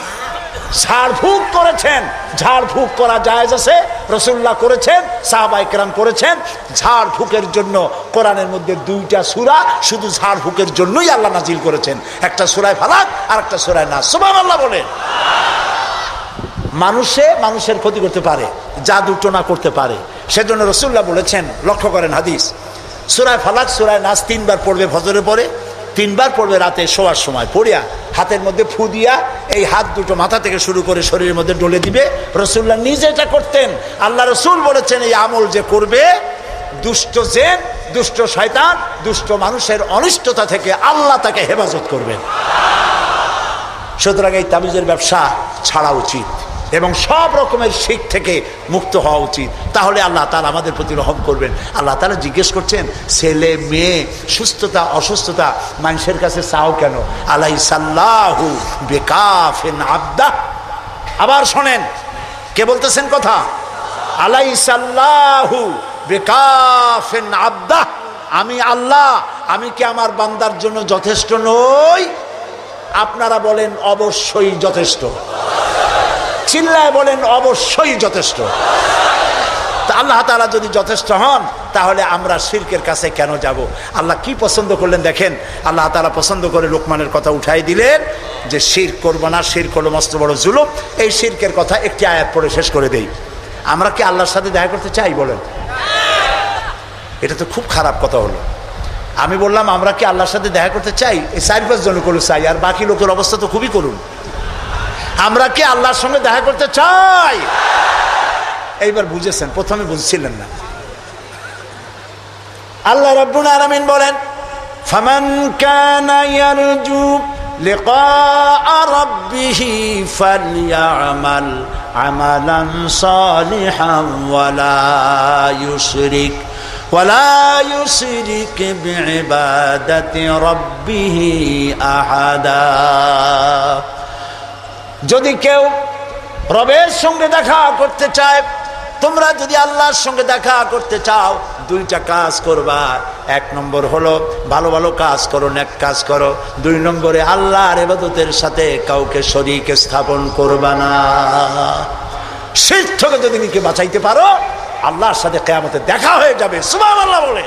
ঝাড়ফুঁক করেছেন, ঝাড়ফুঁক করা জায়েজ আছে, রাসূলুল্লাহ করেছেন, সাহাবায়ে কেরাম করেছেন। ঝাড়ফুঁকের জন্য কোরআনের মধ্যে 2টা সূরা শুধু ঝাড়ফুঁকের জন্যই আল্লাহ নাজিল করেছেন, একটা সূরা ফালাক আর একটা সূরা নাস। সুবহানাল্লাহ বলেন। মানুষের ক্ষতি করতে পারে, জাদু টোনা করতে পারে, সেজন্য রাসূলুল্লাহ বলেছেন, লক্ষ্য করেন হাদিস, সূরা ফালাক সূরা নাস 3 বার পড়বে ফজরের পরে, 3 বার পড়বে রাতে শোয়ার সময়। পড়িয়া হাতের মধ্যে ফু দিয়া এই হাত দুটো মাথা থেকে শুরু করে শরীরের মধ্যে ডলে দিবে। রাসূলুল্লাহ নিজে এটা করতেন। আল্লাহ রাসূল বলেছেন এই আমল যে করবে, দুষ্ট জিন, দুষ্ট শয়তান, দুষ্ট মানুষের অনিষ্টতা থেকে আল্লাহ তাকে হেফাজত করবেন। সুতরাং এই তাবিজের ব্যবসা ছাড়া উচিত এবং সব রকমের শিরক থেকে মুক্ত হওয়া উচিত। তাহলে আল্লাহ তাআলা আমাদের প্রতি রহম করবেন। আল্লাহ তাআলা জিজ্ঞেস করছেন, ছেলে মেয়ে সুস্থতা অসুস্থতা মানুষের কাছে চাও কেন? আলাইসাল্লাহু বিকাফিন আবদা। আবার শোনেন, কে বলতেছেন কথা? আলাইসাল্লাহু বিকাফিন আবদা, আমি আল্লাহ, আমি কি আমার বান্দার জন্য যথেষ্ট নই? আপনারা বলেন অবশ্যই যথেষ্ট। চিল্লায় বলেন অবশ্যই যথেষ্ট। তা আল্লাহ তাআলা যদি যথেষ্ট হন, তাহলে আমরা শিরকের কাছে কেন যাব? আল্লাহ কি পছন্দ করলেন দেখেন। আল্লাহ তাআলা পছন্দ করে লোকমানের কথা উঠাই দিলেন যে শিরক করবো না, শিরক হলো মস্ত বড় জুলুম। এই শিরকের কথা একটি আয়াত পড়ে শেষ করে দেই। আমরা কি আল্লাহর সাথে দেখা করতে চাই? বলেন। এটা তো খুব খারাপ কথা হলো। আমি বললাম আমরা কি আল্লাহর সাথে দেখা করতে চাই? এই 4-5 জন করে চাই, আর বাকি লোকের অবস্থা তো খুবই করুন। আমরা কি আল্লাহর সঙ্গে দেখা করতে চাই? এইবার বুঝেছেন, প্রথমে বুঝছিলেন না। আল্লাহ রাব্বুল আলামিন বলেন, ফামান কানা ইয়ারজু লিকা রাব্বিহি ফালইআমাল আমালান সালিহান ওয়ালা ইউশরিক বিইবাদাতি রাব্বিহি আহাদা। যদি কেউ রবের সঙ্গে দেখা করতে চায়, তোমরা যদি আল্লাহর সঙ্গে দেখা করতে চাও, দুইটা কাজ করবা। এক নম্বর হলো ভালো ভালো কাজ করো, নেক কাজ করো। দুই নম্বরে আল্লাহর ইবাদতের সাথে কাউকে শরীক স্থাপন করবা না। শিরক থেকে যদি নিজেকে বাঁচাইতে পারো, আল্লাহর সাথে কিয়ামতে দেখা হয়ে যাবে। সুবহানাল্লাহ বলে।